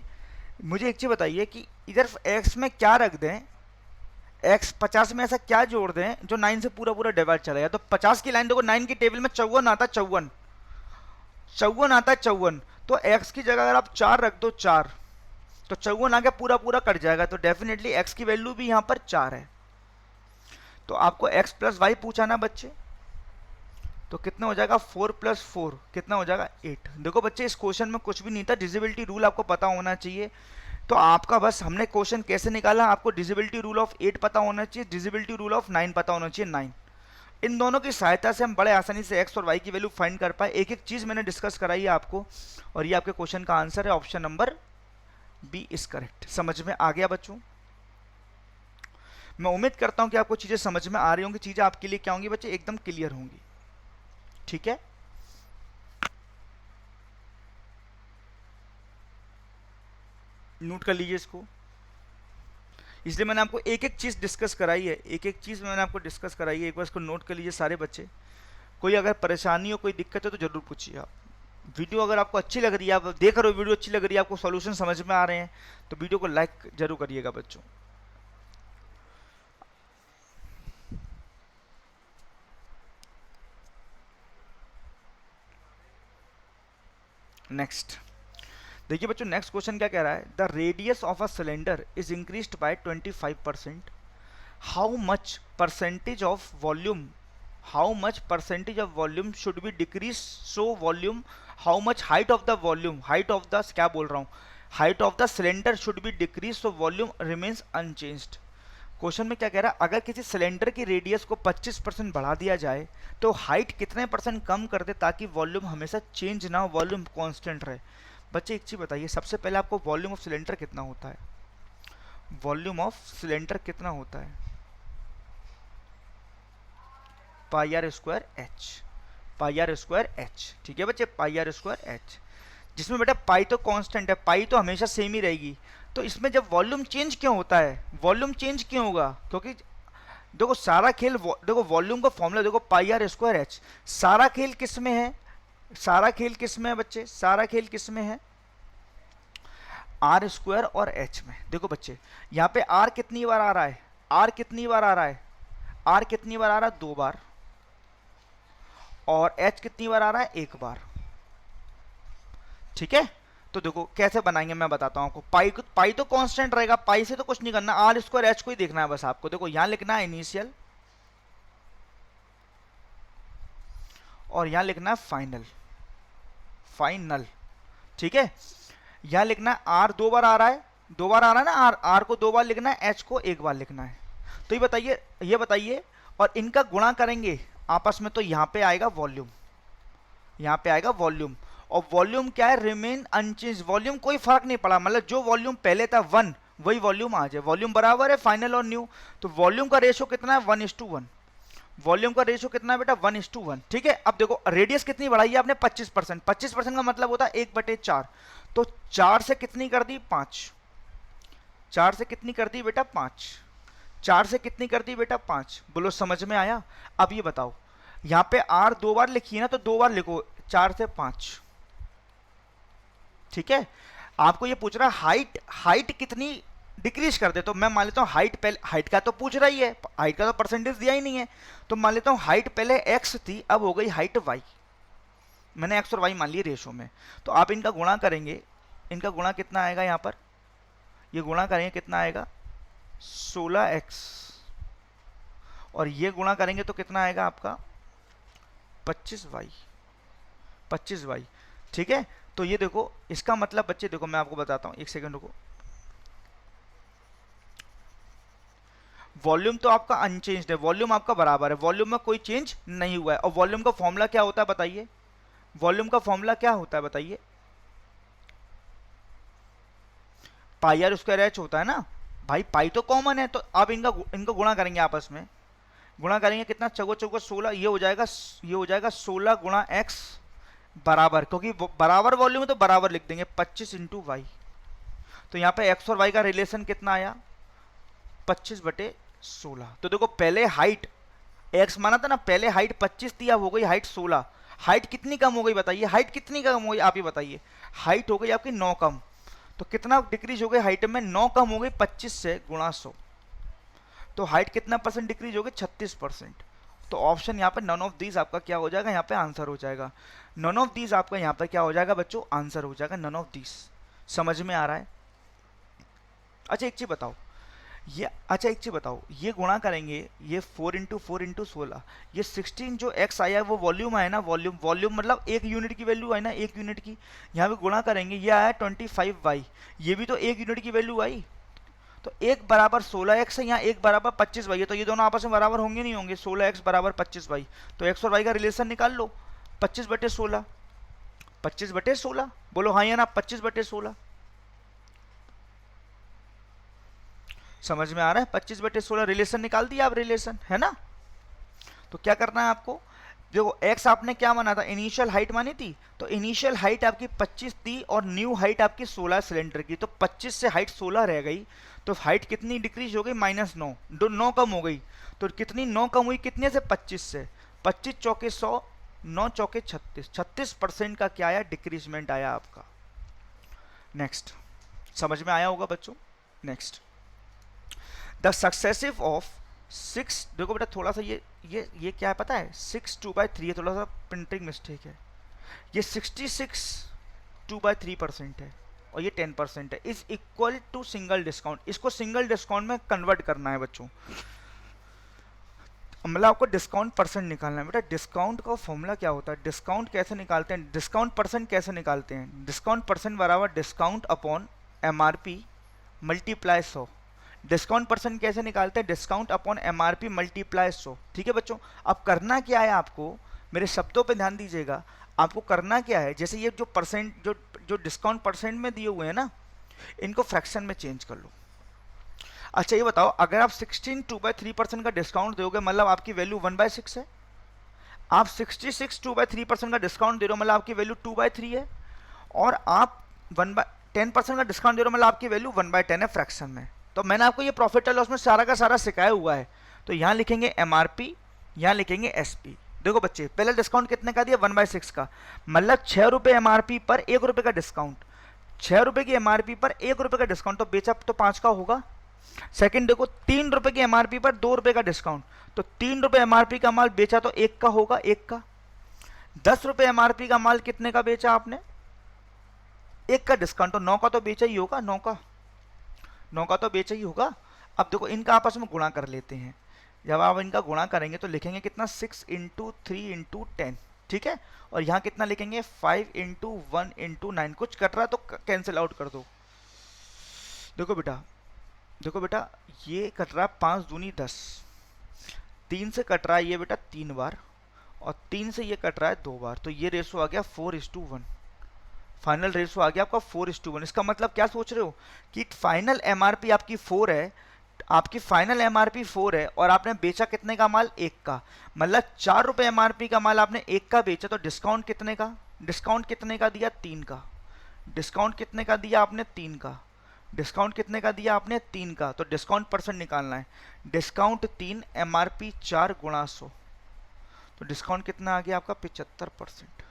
मुझे एक चीज बताइए कि इधर x में क्या रख दें, x 50 में ऐसा क्या जोड़ दें जो 9 से पूरा पूरा डिवाइड चला जाए। तो 50 की लाइन देखो, 9 की टेबल में 54 आता है, 54 आता है 54, तो x की जगह अगर आप 4 रख दो, 4, तो 54 आगे पूरा पूरा कट जाएगा, तो डेफिनेटली x की वैल्यू भी यहां पर 4 है। तो आपको x प्लस वाई पूछा ना बच्चे, तो कितना हो जाएगा? 4 प्लस 4 कितना हो जाएगा? 8। देखो बच्चे इस क्वेश्चन में कुछ भी नहीं था, डिजिबिलिटी रूल आपको पता होना चाहिए। तो आपका बस हमने क्वेश्चन कैसे निकाला, आपको डिजिबिलिटी रूल ऑफ 8 पता होना चाहिए, डिजिबिलिटी रूल ऑफ 9 पता होना चाहिए, 9। इन दोनों की सहायता से हम बड़े आसानी से x और y की वैल्यू फाइंड कर पाए। एक एक चीज मैंने डिस्कस कराई है आपको, और ये आपके क्वेश्चन का आंसर है, option number B is correct. समझ में आ गया बच्चों? मैं उम्मीद करता हूं कि आपको चीजें समझ में आ रही होंगी, चीजें आपके लिए क्या होंगी बच्चे? एकदम क्लियर होंगी। ठीक है, नोट कर लीजिए इसको। इसलिए मैंने आपको एक एक चीज डिस्कस कराई है, एक एक चीज मैंने आपको डिस्कस कराई है, एक बार इसको नोट कर लीजिए सारे बच्चे। कोई अगर परेशानी हो, कोई दिक्कत है तो जरूर पूछिए आप। वीडियो अगर आपको अच्छी लग रही है, आप देख रहे हो वीडियो अच्छी लग रही है, आपको सॉल्यूशन समझ में आ रहे हैं, तो वीडियो को लाइक जरूर करिएगा बच्चों। नेक्स्ट देखिए बच्चों, नेक्स्ट क्वेश्चन क्या कह रहा है? The radius of a cylinder is increased by 25%। How much percentage of volume, how much percentage of volume should be decrease so volume, how much height of the volume, height of the, क्या बोल रहा हूँ, height of the cylinder should be decrease so volume remains unchanged. Question में क्या कह रहा है? अगर किसी सिलेंडर की रेडियस को 25% बढ़ा दिया जाए तो हाइट कितने % कम कर दे ताकि वॉल्यूम हमेशा चेंज ना हो, वॉल्यूम कांस्टेंट रहे। बच्चे एक चीज बताइए, सबसे पहले आपको वॉल्यूम ऑफ सिलेंडर कितना होता है? वॉल्यूम ऑफ सिलेंडर कितना होता है? Pi r square h, pi r square h. ठीक है बच्चे, पाई आर स्क्वायर एच, जिसमें बेटा पाई तो कांस्टेंट है, पाई तो हमेशा सेम ही रहेगी। तो इसमें जब वॉल्यूम चेंज क्यों होता है? वॉल्यूम चेंज क्यों होगा? क्योंकि देखो सारा खेल, देखो वॉल्यूम का फॉर्मूला देखो, पाई आर स्क्वायर एच। सारा खेल किस में है? सारा खेल किस में है बच्चे? सारा खेल किस में है? आर स्क्वायर और एच में। देखो बच्चे यहाँ पे आर कितनी बार आ रहा है? आर कितनी बार आ रहा है? आर कितनी बार आ रहा है? 2 बार। और एच कितनी बार आ रहा है, एक बार। ठीक है, तो देखो कैसे बनाएंगे मैं बताता हूं आपको। पाई तो कांस्टेंट रहेगा, पाई से तो कुछ नहीं करना, आर स्क्वायर एच को ही देखना है बस आपको। देखो यहां लिखना है इनिशियल और यहां लिखना है फाइनल, फाइनल। ठीक है, यहां लिखना है आर दो बार आ रहा है, दो बार आ रहा है ना, आर को दो बार लिखना है, एच को एक बार लिखना है। तो ये बताइए और इनका गुणा करेंगे आपस में, तो यहां पे आएगा वॉल्यूम, यहां पे आएगा वॉल्यूम। और वॉल्यूम क्या है, रिमेन अनचेंज, वॉल्यूम कोई फर्क नहीं पड़ा, मतलब जो वॉल्यूम पहले था 1 वही वॉल्यूम आ जाए, वॉल्यूम बराबर है फाइनल और न्यू। तो वॉल्यूम का रेशियो कितना है, 1:1, वॉल्यूम का रेशियो कितना है बेटा, 1:1। ठीक है, अब देखो रेडियस कितनी बढ़ाई है आपने, 25%, 25% का मतलब होता है 1/4, तो 4 से कितनी कर दी, 5, 4 से कितनी कर दी बेटा, 5, 4 से कितनी कर दी बेटा, 5। बोलो समझ में आया। अब ये बताओ, यहां पे आर दो बार लिखी है ना, तो दो बार लिखो, 4 से 5। ठीक है, आपको ये पूछ रहा है हाइट कितनी डिक्रीज कर दे, तो मैं मान लेता हूं हाइट पहले, हाइट का तो पूछ रही है, हाइट का तो परसेंटेज दिया ही नहीं है, तो मान लेता हूं हाइट पहले x थी, अब हो गई हाइट y, मैंने x और y मान लिए रेशो में। तो आप इनका गुणा करेंगे, इनका गुणा कितना आएगा, यहां पर ये गुणा करेंगे कितना आएगा, 16x, और ये गुणा करेंगे तो कितना आएगा आपका 25y, 25y। ठीक है, तो ये देखो इसका मतलब बच्चे, देखो मैं आपको बताता हूं, एक सेकंड रुको। वॉल्यूम तो आपका अनचेंज्ड है, वॉल्यूम आपका बराबर है, वॉल्यूम में कोई चेंज नहीं हुआ है। और वॉल्यूम का फॉर्मूला क्या होता है बताइए, वॉल्यूम का फॉर्मूला क्या होता है बताइए, पाई आर स्क्वायर एच होता है ना भाई, पाई तो कॉमन है, तो अब इनका गुणा करेंगे आपस में, गुणा करेंगे कितना, चौको चौको 16, ये हो जाएगा 16 गुणा एक्स बराबर, क्योंकि बराबर वॉल्यूम है तो बराबर लिख देंगे 25 इंटू वाई। तो यहाँ पे एक्स और वाई का रिलेशन कितना आया, 25/16। तो देखो पहले हाइट एक्स माना था ना, पहले हाइट 25 थी, अब हो गई हाइट 16। हाइट कितनी कम हो गई बताइए, हाइट कितनी कम हो गई आप ही बताइए, हाइट हो गई आपकी 9 कम। तो कितना डिक्रीज हो गई हाइट में, 9 कम हो गई 25 से गुणा 100, तो हाइट कितना परसेंट डिक्रीज हो गई, 36%। तो ऑप्शन यहाँ पे नन ऑफ दीज आपका क्या हो जाएगा, यहाँ पे आंसर हो जाएगा, नन ऑफ दीज आपका यहाँ पे क्या हो जाएगा बच्चों, आंसर हो जाएगा नन ऑफ दीज। समझ में आ रहा है। अच्छा एक चीज बताओ, ये गुणा करेंगे, ये 4 इंटू 16, ये 16 जो x आया है वो वॉल्यूम आया ना, वॉल्यूम मतलब एक यूनिट की वैल्यू आई ना, एक यूनिट की। यहाँ पे गुणा करेंगे, ये आया 25y, ये भी तो एक यूनिट की वैल्यू आई, तो एक बराबर 16x है, यहाँ एक बराबर 25y है, तो ये दोनों आपस में बराबर होंगे नहीं होंगे, 16x बराबर 25y। तो x और y का रिलेशन निकाल लो, 25/16, 25/16, बोलो हाँ या ना, 25/16। समझ में आ रहा है, 25/16 रिलेशन निकाल दिया आप, रिलेशन है ना। तो क्या करना है आपको, देखो x आपने क्या माना था, इनिशियल हाइट मानी थी, तो इनिशियल हाइट आपकी 25 थी और न्यू हाइट आपकी 16 सिलेंडर की, तो 25 से हाइट 16 रह गई, तो हाइट कितनी डिक्रीज हो गई, -9, 9 कम हो गई। तो कितनी 9 कम हुई, कितने से, 25 से, 25 चौके 100, 9 चौके 36, 36% का क्या आया, डिक्रीजमेंट आया आपका। नेक्स्ट, समझ में आया होगा बच्चों। नेक्स्ट, द सक्सेसिव ऑफ 6, देखो बेटा थोड़ा सा ये क्या है पता है, 6 2/3 है, थोड़ा सा प्रिंटिंग मिस्टेक है, ये 66 2/3% है और ये 10% है, is equal to single discount. इसको सिंगल डिस्काउंट में कन्वर्ट करना है बच्चों, मतलब आपको डिस्काउंट परसेंट निकालना है बेटा। डिस्काउंट का फॉर्मूला क्या होता है, डिस्काउंट कैसे निकालते हैं, डिस्काउंट परसेंट कैसे निकालते हैं, डिस्काउंट परसेंट बराबर discount upon MRP multiply 100। Discount percent कैसे निकालते हैं, डिस्काउंट अपॉन MRP मल्टीप्लाई 100। ठीक है बच्चों, अब करना क्या है आपको, मेरे शब्दों पे ध्यान दीजिएगा, आपको करना क्या है, जैसे ये जो परसेंट जो डिस्काउंट परसेंट में दिए हुए हैं ना, इनको फ्रैक्शन में चेंज कर लो। अच्छा ये बताओ, अगर आप 16 2/3% का डिस्काउंट दोगे, मतलब आपकी वैल्यू 1/6 है, आप 66 2/3% का डिस्काउंट दे रहे हो, मतलब आपकी वैल्यू 2/3 है, और आप 10% का डिस्काउंट दे रहे हो, मतलब आपकी वैल्यू 1/10 है फ्रैक्शन में। तो मैंने आपको ये प्रॉफिट एंड लॉस में सारा का सारा सिखाया हुआ है, तो यहाँ लिखेंगे MRP, यहाँ लिखेंगे SP। देखो बच्चे, पहले डिस्काउंट कितने का दिया, 1/6 का, मतलब 6 रुपये MRP पर 1 रुपये का डिस्काउंट, 6 रुपये की MRP पर 1 रुपये का डिस्काउंट, तो बेचा तो 5 का होगा। सेकंड देखो, 3 रुपये की MRP पर 2 रुपये का डिस्काउंट, तो 3 रुपये MRP का माल बेचा तो 1 का होगा, 1 का। ₹10 एमआरपी का माल कितने का बेचा आपने? 1 का डिस्काउंट, तो 9 का तो बेचा ही होगा, 9 का तो बेचा ही होगा। अब देखो इनका आपस में गुणा कर लेते हैं। जब आप इनका गुणा करेंगे तो लिखेंगे कितना, 6 इंटू 3 इंटू 10, ठीक है। और यहाँ कितना लिखेंगे, 5 इंटू 1 इंटू 9। कुछ कट रहा है तो कैंसिल आउट कर दो। देखो बेटा, देखो बेटा, ये कट रहा है 5 दूनी 10, 3 से कट रहा है ये बेटा 3 बार, और 3 से ये कट रहा है 2 बार, तो ये रेशो आ गया 4:1। फाइनल रेशो आ गया आपका 4:1। इसका मतलब क्या सोच रहे हो कि फाइनल एमआरपी आपकी 4 है, आपकी फाइनल एमआरपी 4 है और आपने बेचा कितने का माल, 1 का। मतलब ₹4 एमआरपी का माल आपने 1 का बेचा, तो डिस्काउंट कितने का, डिस्काउंट कितने का दिया, 3 का। डिस्काउंट कितने का दिया आपने, 3 का। डिस्काउंट कितने का दिया आपने, 3 का। तो डिस्काउंट परसेंट निकालना है। डिस्काउंट 3, एमआरपी 4 गुणा 100, तो डिस्काउंट कितना आ गया आपका, 75%।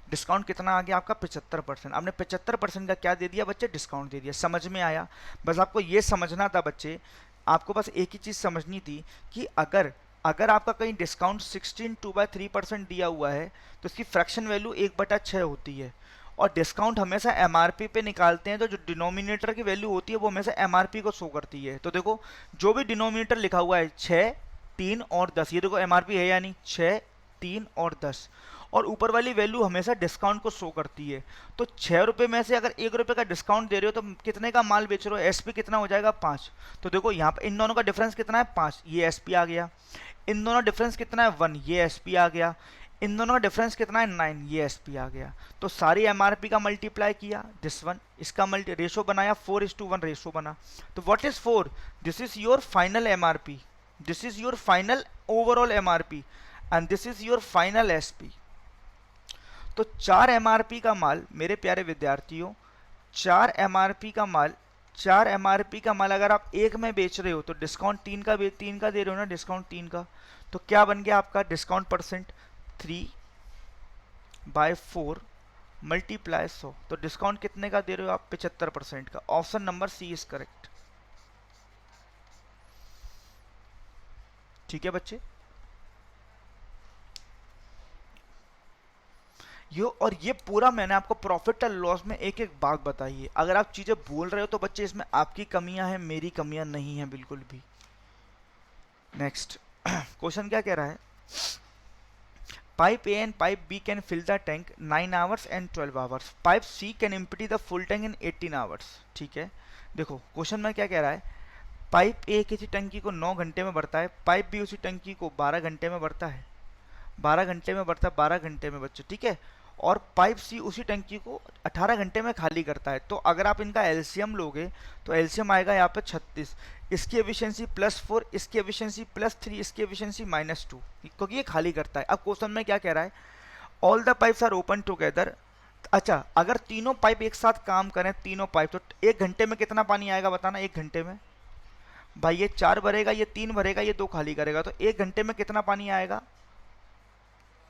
डिस्काउंट कितना आ गया आपका, 75%। आपने 75% का क्या दे दिया बच्चे, डिस्काउंट दे दिया। समझ में आया? बस आपको ये समझना था बच्चे, आपको बस एक ही चीज़ समझनी थी कि अगर अगर आपका कहीं डिस्काउंट 16/3% दिया हुआ है तो इसकी फ्रैक्शन वैल्यू 1/6 होती है। और डिस्काउंट हमेशा एमआरपी पे निकालते हैं, तो जो डिनोमिनेटर की वैल्यू होती है वो हमेशा एमआरपी को शो करती है। तो देखो जो भी डिनोमिनेटर लिखा हुआ है 6, 3 और 10, ये देखो एमआरपी है या नहीं, 6, 3 और 10, और ऊपर वाली वैल्यू हमेशा डिस्काउंट को शो करती है। तो ₹6 में से अगर ₹1 का डिस्काउंट दे रहे हो तो कितने का माल बेच रहे हो, एसपी कितना हो जाएगा, 5। तो देखो यहाँ पे इन दोनों का डिफरेंस कितना है, 5, ये एसपी आ गया। इन दोनों डिफरेंस कितना है, 1, ये एसपी आ गया। इन दोनों का डिफरेंस कितना है, 9, ये एसपी आ गया। तो सारी एमआरपी का मल्टीप्लाई किया, दिस वन, इसका मल्टी रेशो बनाया, 4:1 रेशो बना। तो what is 4, this is your final MRP, this is your final overall MRP, and this is your final SP. तो 4 एमआरपी का माल मेरे प्यारे विद्यार्थियों, 4 एमआरपी का माल, 4 एमआरपी का माल अगर आप 1 में बेच रहे हो तो डिस्काउंट 3 का दे रहे हो ना, डिस्काउंट 3 का। तो क्या बन गया आपका डिस्काउंट परसेंट, 3/4 मल्टीप्लाई 100। तो डिस्काउंट कितने का दे रहे हो आप, 75% का। Option number C is correct. ठीक है बच्चे, यो और ये पूरा मैंने आपको प्रॉफिट एंड लॉस में एक एक बात बताई है। अगर आप चीजें बोल रहे हो तो बच्चे इसमें आपकी कमियां हैं, मेरी कमियां नहीं है बिल्कुल भी। नेक्स्ट क्वेश्चन क्या कह रहा है, pipe A and pipe B can fill the tank 9 hours and 12 hours, pipe C can empty the full tank in 18 hours. ठीक है, देखो क्वेश्चन में क्या कह रहा है, पाइप ए किसी टंकी को 9 घंटे में भरता है, पाइप बी उसी टंकी को 12 घंटे में भरता है, 12 घंटे में भरता है, 12 घंटे में बच्चे, ठीक है। और पाइप सी उसी टंकी को 18 घंटे में खाली करता है। तो अगर आप इनका एलसीएम लोगे तो एलसीएम आएगा यहाँ पे 36, इसकी एफिशिएंसी +4, इसकी एफिशिएंसी +3, इसकी एफिशिएंसी -2, क्योंकि ये खाली करता है। अब क्वेश्चन में क्या कह रहा है, all the pipes are open together. अच्छा, अगर तीनों पाइप एक साथ काम करें, तीनों पाइप, तो 1 घंटे में कितना पानी आएगा बताना, 1 घंटे में। भाई ये 4 भरेगा, ये 3 भरेगा, ये 2 खाली करेगा, तो 1 घंटे में कितना पानी आएगा,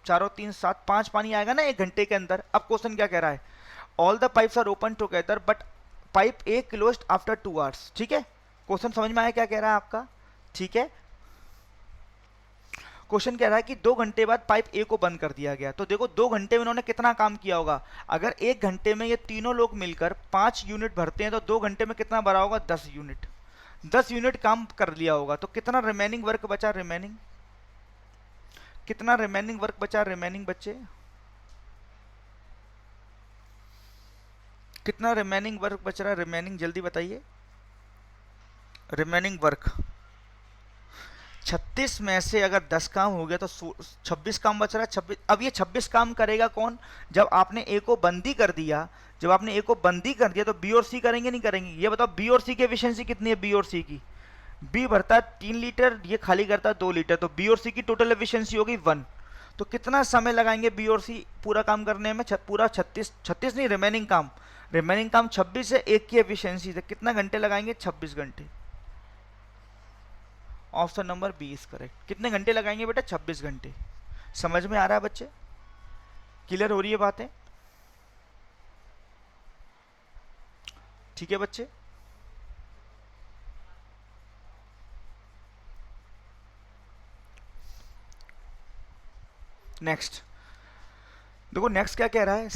4 और 3 7, 5 पानी आएगा ना 1 घंटे के अंदर। अब क्वेश्चन क्या कह रहा है, all the pipes are open together but pipe A closed after 2 hours. ठीक है, क्वेश्चन समझ में आया क्या कह रहा है आपका? ठीक है, क्वेश्चन कह रहा है कि 2 घंटे बाद पाइप ए को बंद कर दिया गया। तो देखो 2 घंटे में उन्होंने कितना काम किया होगा, अगर 1 घंटे में ये तीनों लोग मिलकर 5 यूनिट भरते हैं तो 2 घंटे में कितना भरा होगा, 10 यूनिट, 10 यूनिट काम कर लिया होगा। तो कितना रिमेनिंग वर्क बचा, रिमेनिंग कितना रिमेनिंग वर्क बचा, रिमेनिंग बच्चे कितना रिमेनिंग वर्क बच रहा है, रिमेनिंग जल्दी बताइए। रिमेनिंग वर्क 36 में से अगर 10 काम हो गया तो 26 काम बच रहा है। 26, अब ये 26 काम करेगा कौन, जब आपने ए को बंदी कर दिया, जब आपने ए को बंदी कर दिया तो बी और सी करेंगे नहीं करेंगे, ये बताओ बी और सी की एफिशिएंसी कितनी है, बी और सी की, बी भरता है 3 लीटर, ये खाली करता है 2 लीटर, तो बी और सी की टोटल एफिशिएंसी होगी 1। तो कितना समय लगाएंगे बी और सी पूरा काम करने में, पूरा 36 नहीं, रिमेनिंग काम 26 है, एक की एफिशिएंसी से कितना घंटे लगाएंगे, 26 घंटे। Option number B is correct. कितने घंटे लगाएंगे बेटा, 26 घंटे। समझ में आ रहा है बच्चे, क्लियर हो रही है बातें? ठीक है बच्चे, नेक्स्ट देखो नेक्स्ट क्या कह रहा है,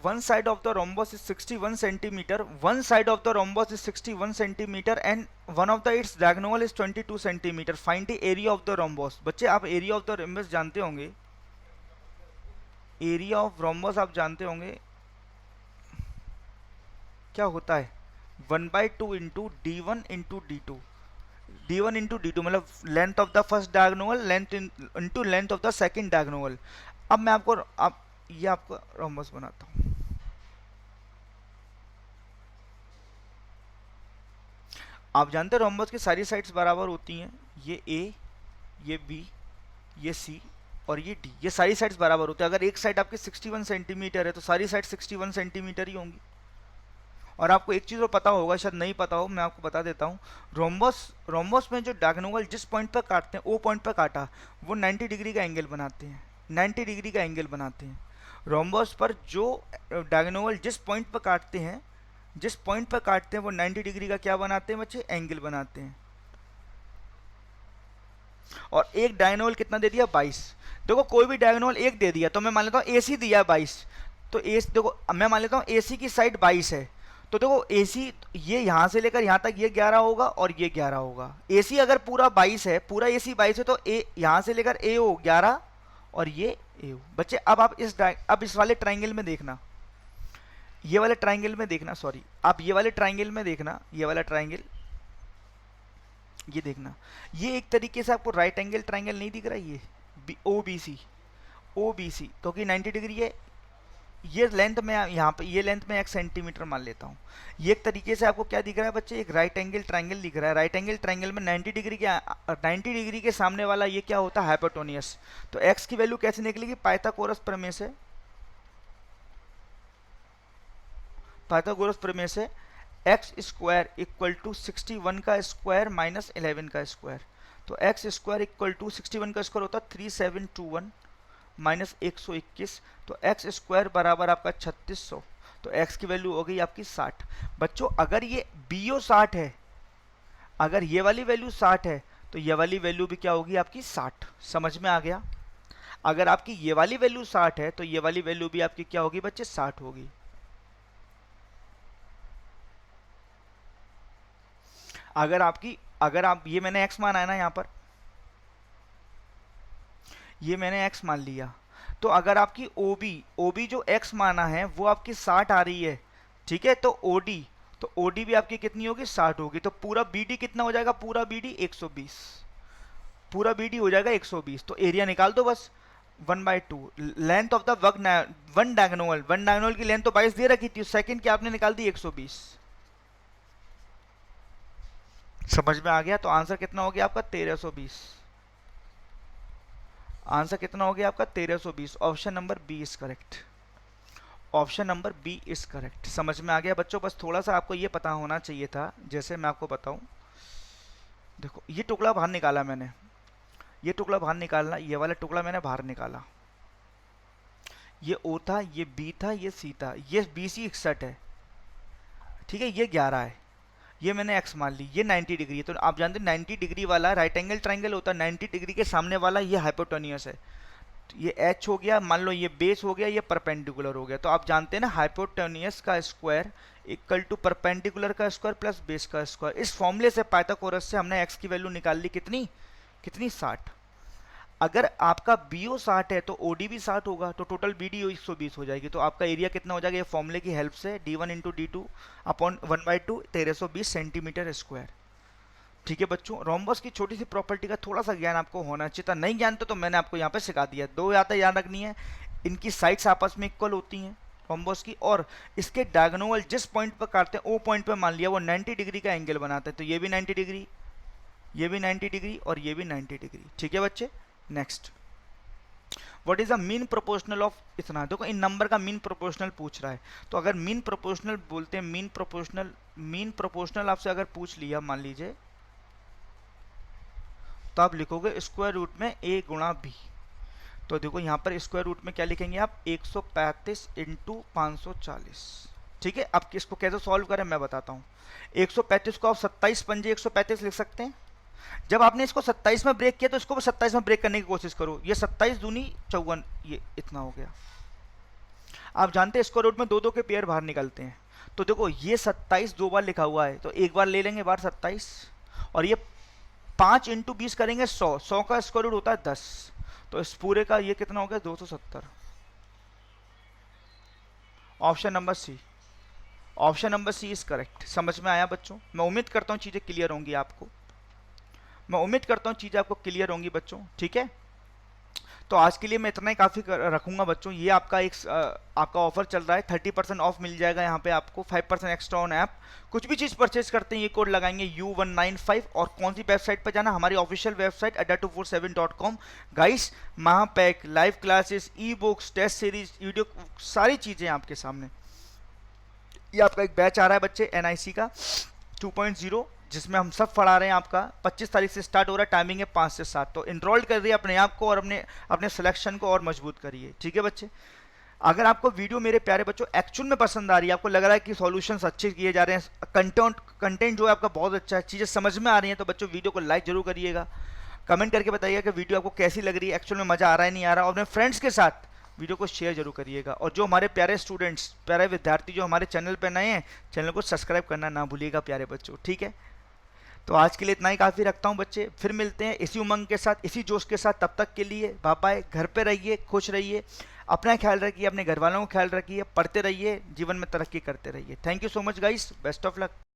one side of the rhombus is 61 centimetre, one side of the rhombus is 61 centimetre and one of the its diagonal is 22 centimetre, find the area of the rhombus. बच्चे आप एरिया ऑफ द रोम्बस जानते होंगे, area of rhombus आप जानते होंगे क्या होता है, 1/2 into D1 into D2, D1 into D2 मतलब length of the first diagonal length into length of the second diagonal. अब मैं आपको ये आपको रोम्बस बनाता हूं। आप जानते हैं रोम्बस की सारी साइड्स बराबर होती हैं, ये A, ये B, ये C और ये D, ये सारी साइड्स बराबर होती है। अगर एक साइड आपकी 61 सेंटीमीटर है तो सारी साइड 61 सेंटीमीटर ही होंगी। और आपको एक चीज़ और पता होगा, शायद नहीं पता हो, मैं आपको बता देता हूँ, रोम्बस में जो डायगोनल जिस पॉइंट पर काटते हैं, ओ पॉइंट पर काटा, वो 90 डिग्री का एंगल बनाते हैं, 90 डिग्री का एंगल बनाते हैं। रोम्बस पर जो डायगोनल जिस पॉइंट पर काटते हैं, जिस पॉइंट पर काटते हैं वो 90 डिग्री का क्या बनाते हैं बच्चे, एंगल बनाते हैं। और एक डायगोनल कितना दे दिया, 22। देखो कोई भी डायगोनल एक दे दिया तो मैं मान लेता हूँ AC दिया 22, तो देखो मैं मान लेता हूँ AC की साइड 22 है, तो देखो AC ये यहाँ से लेकर यहाँ तक ये 11 होगा और ये 11 होगा। AC अगर पूरा 22 है, पूरा AC 22 है, तो A यहाँ से लेकर A हो 11 और ये A हो। बच्चे अब आप इस वाले ट्राइंगल में देखना, ये वाले ट्राइंगल में देखना, सॉरी आप ये वाले ट्राइंगल में देखना, ये वाला ट्राइंगल, ये देखना, ये एक तरीके से आपको राइट एंगल ट्राइंगल नहीं दिख रहा है, ये OBC क्योंकि 90 डिग्री है। ये लेंथ में यहाँ पे, ये लेंथ में 1 सेंटीमीटर मान लेता हूँ। ये एक तरीके से आपको क्या दिख रहा है बच्चे, एक राइट एंगल ट्राइंगल दिख रहा है। राइट एंगल ट्राइंगल में 90 डिग्री के सामने वाला ये क्या होता है, हाइपोटेन्यूज। तो x की वैल्यू कैसे निकलेगी, पाइथागोरस प्रमेय से, पाइथागोरस प्रमेय से एक्स स्क्वायर इक्वल टू 61 का स्क्वायर माइनस 11 का स्क्वायर। तो एक्स स्क्वायर इक्वल टू 61 का स्क्वायर होता है 3721 माइनस 121, तो एक्स स्क्वायर बराबर आपका 3600। तो एक्स की वैल्यू हो गई आपकी 60। बच्चों अगर ये BO 60 है, अगर ये वाली वैल्यू 60 है तो ये वाली वैल्यू भी क्या होगी आपकी 60। समझ में आ गया? अगर आपकी ये वाली वैल्यू 60 है तो ये वाली वैल्यू भी आपकी क्या होगी बच्चे, 60 होगी। अगर आप ये मैंने x माना है ना, यहाँ पर ये मैंने x मान लिया, तो अगर आपकी OB जो x माना है वो आपकी 60 आ रही है, ठीक है, तो OD भी आपकी कितनी होगी, 60 होगी। तो पूरा BD कितना हो जाएगा, पूरा BD 120, पूरा BD हो जाएगा 120। तो एरिया निकाल दो बस, 1/2 length of the one diagonal की लेंथ तो 22 दे रखी थी, सेकंड की आपने निकाल दी 120। समझ में आ गया? तो आंसर कितना हो गया आपका, 1320। आंसर कितना हो गया आपका, 1320। Option number B is correct, option number B is correct. समझ में आ गया बच्चों? बस थोड़ा सा आपको ये पता होना चाहिए था। जैसे मैं आपको बताऊं, देखो ये टुकड़ा बाहर निकाला मैंने, ये टुकड़ा बाहर निकालना, ये वाला टुकड़ा मैंने बाहर निकाला, ये O था, ये B था, ये C था, ये BC 61 है, ठीक है, ये 11 है, ये मैंने x मान ली, ये 90 डिग्री है। तो आप जानते हैं 90 डिग्री वाला राइट एंगल ट्राइंगल होता है, 90 डिग्री के सामने वाला ये हाइपोटेन्यूस है। तो ये h हो गया, मान लो ये बेस हो गया, ये परपेंडिकुलर हो गया। तो आप जानते हैं ना, हाइपोटेन्यूस का स्क्वायर इक्वल टू परपेंडिकुलर का स्क्वायर प्लस बेस का स्क्वायर। इस फॉर्मूले से पाइथागोरस से हमने x की वैल्यू निकाल ली, कितनी 60। अगर आपका BO 60 है तो OD भी 60 होगा, तो टोटल BD 120 हो जाएगी। तो आपका एरिया कितना हो जाएगा, ये फॉर्मूले की हेल्प से, D1 into D2 upon 1/2 1320 centimetre square. ठीक है बच्चों, रोम्बस की छोटी सी प्रॉपर्टी का थोड़ा सा ज्ञान आपको होना चाहिए था। नहीं ज्ञान तो मैंने आपको यहाँ पे सिखा दिया। दो बातें याद रखनी है, इनकी साइड्स आपस में इक्वल होती हैं रोम्बस की, और इसके डायगोनल जिस पॉइंट पर काटते हैं, ओ पॉइंट पर मान लिया वो 90 डिग्री का एंगल बनाते हैं। तो ये भी 90 डिग्री, ये भी 90 डिग्री और ये भी 90 डिग्री। ठीक है बच्चे, next, what is the mean proportional of इतना। देखो इन नंबर का मीन प्रोपोर्शनल पूछ रहा है, तो अगर मीन प्रोपोर्शनल बोलते हैं, मीन प्रोपोर्शनल आपसे अगर पूछ लिया मान लीजिए, तो आप लिखोगे स्क्वायर रूट में a गुणा b। तो देखो यहाँ पर स्क्वायर रूट में क्या लिखेंगे आप, 135 इंटू 540। ठीक है, अब इसको कैसे सॉल्व करें मैं बताता हूँ। 135 को आप 27 पंजे 135 लिख सकते हैं, जब आपने इसको 27 में ब्रेक किया तो इसको भी 27 में ब्रेक करने की कोशिश करो। ये 27 दूनी 54, ये इतना हो गया। आप जानते हैं स्क्वायर रूट में दो दो के पेयर बाहर निकलते हैं, तो देखो ये 27 दो बार लिखा हुआ है, तो एक बार ले लेंगे बार 27, और ये 5 इंटू 20 करेंगे 100, 100 का स्क्वायर रूट होता है 10, तो इस पूरे का ये कितना हो गया 270। Option number C, option number C is correct. समझ में आया बच्चों? मैं उम्मीद करता हूँ चीज़ें क्लियर होंगी आपको, मैं उम्मीद करता हूँ चीज़ें आपको क्लियर होंगी बच्चों, ठीक है। तो आज के लिए मैं इतना ही काफ़ी रखूंगा बच्चों। ये आपका एक आपका ऑफर चल रहा है, 30% ऑफ मिल जाएगा यहाँ पे आपको, 5% एक्स्ट्रा ऑन ऐप। कुछ भी चीज़ परचेज करते हैं ये कोड लगाएंगे U195। और कौन सी वेबसाइट पर जाना? हमारी official website adda247.com। Guys Mahapack, live classes, e books, test series, video, सारी चीज़ें आपके सामने। ये आपका एक बैच आ रहा है बच्चे NIC का 2.0, जिसमें हम सब पढ़ा रहे हैं। आपका 25 तारीख से स्टार्ट हो रहा है, टाइमिंग है 5 से 7। तो इनरोल कर रही है अपने आप को और अपने सिलेक्शन को और मजबूत करिए, ठीक है बच्चे। अगर आपको वीडियो मेरे प्यारे बच्चों एक्चुअल में पसंद आ रही है, आपको लग रहा है कि सॉल्यूशंस अच्छे किए जा रहे हैं, कंटेंट जो है आपका बहुत अच्छा है, चीज़ें समझ में आ रही हैं, तो बच्चों वीडियो को लाइक जरूर करिएगा। कमेंट करके बताइएगा कि वीडियो आपको कैसी लग रही है, एक्चुअल में मज़ा आ रहा है नहीं आ रहा, और अपने फ्रेंड्स के साथ वीडियो को शेयर जरूर करिएगा। और जो हमारे प्यारे स्टूडेंट्स, प्यारे विद्यार्थी जो हमारे चैनल पर नए हैं, चैनल को सब्सक्राइब करना ना भूलिएगा प्यारे बच्चों, ठीक है। तो आज के लिए इतना ही काफ़ी रखता हूँ बच्चे, फिर मिलते हैं इसी उमंग के साथ, इसी जोश के साथ। तब तक के लिए बाय बाय। घर पे रहिए, खुश रहिए, अपना ख्याल रखिए, अपने घर वालों का ख्याल रखिए, पढ़ते रहिए, जीवन में तरक्की करते रहिए। Thank you so much guys, best of luck.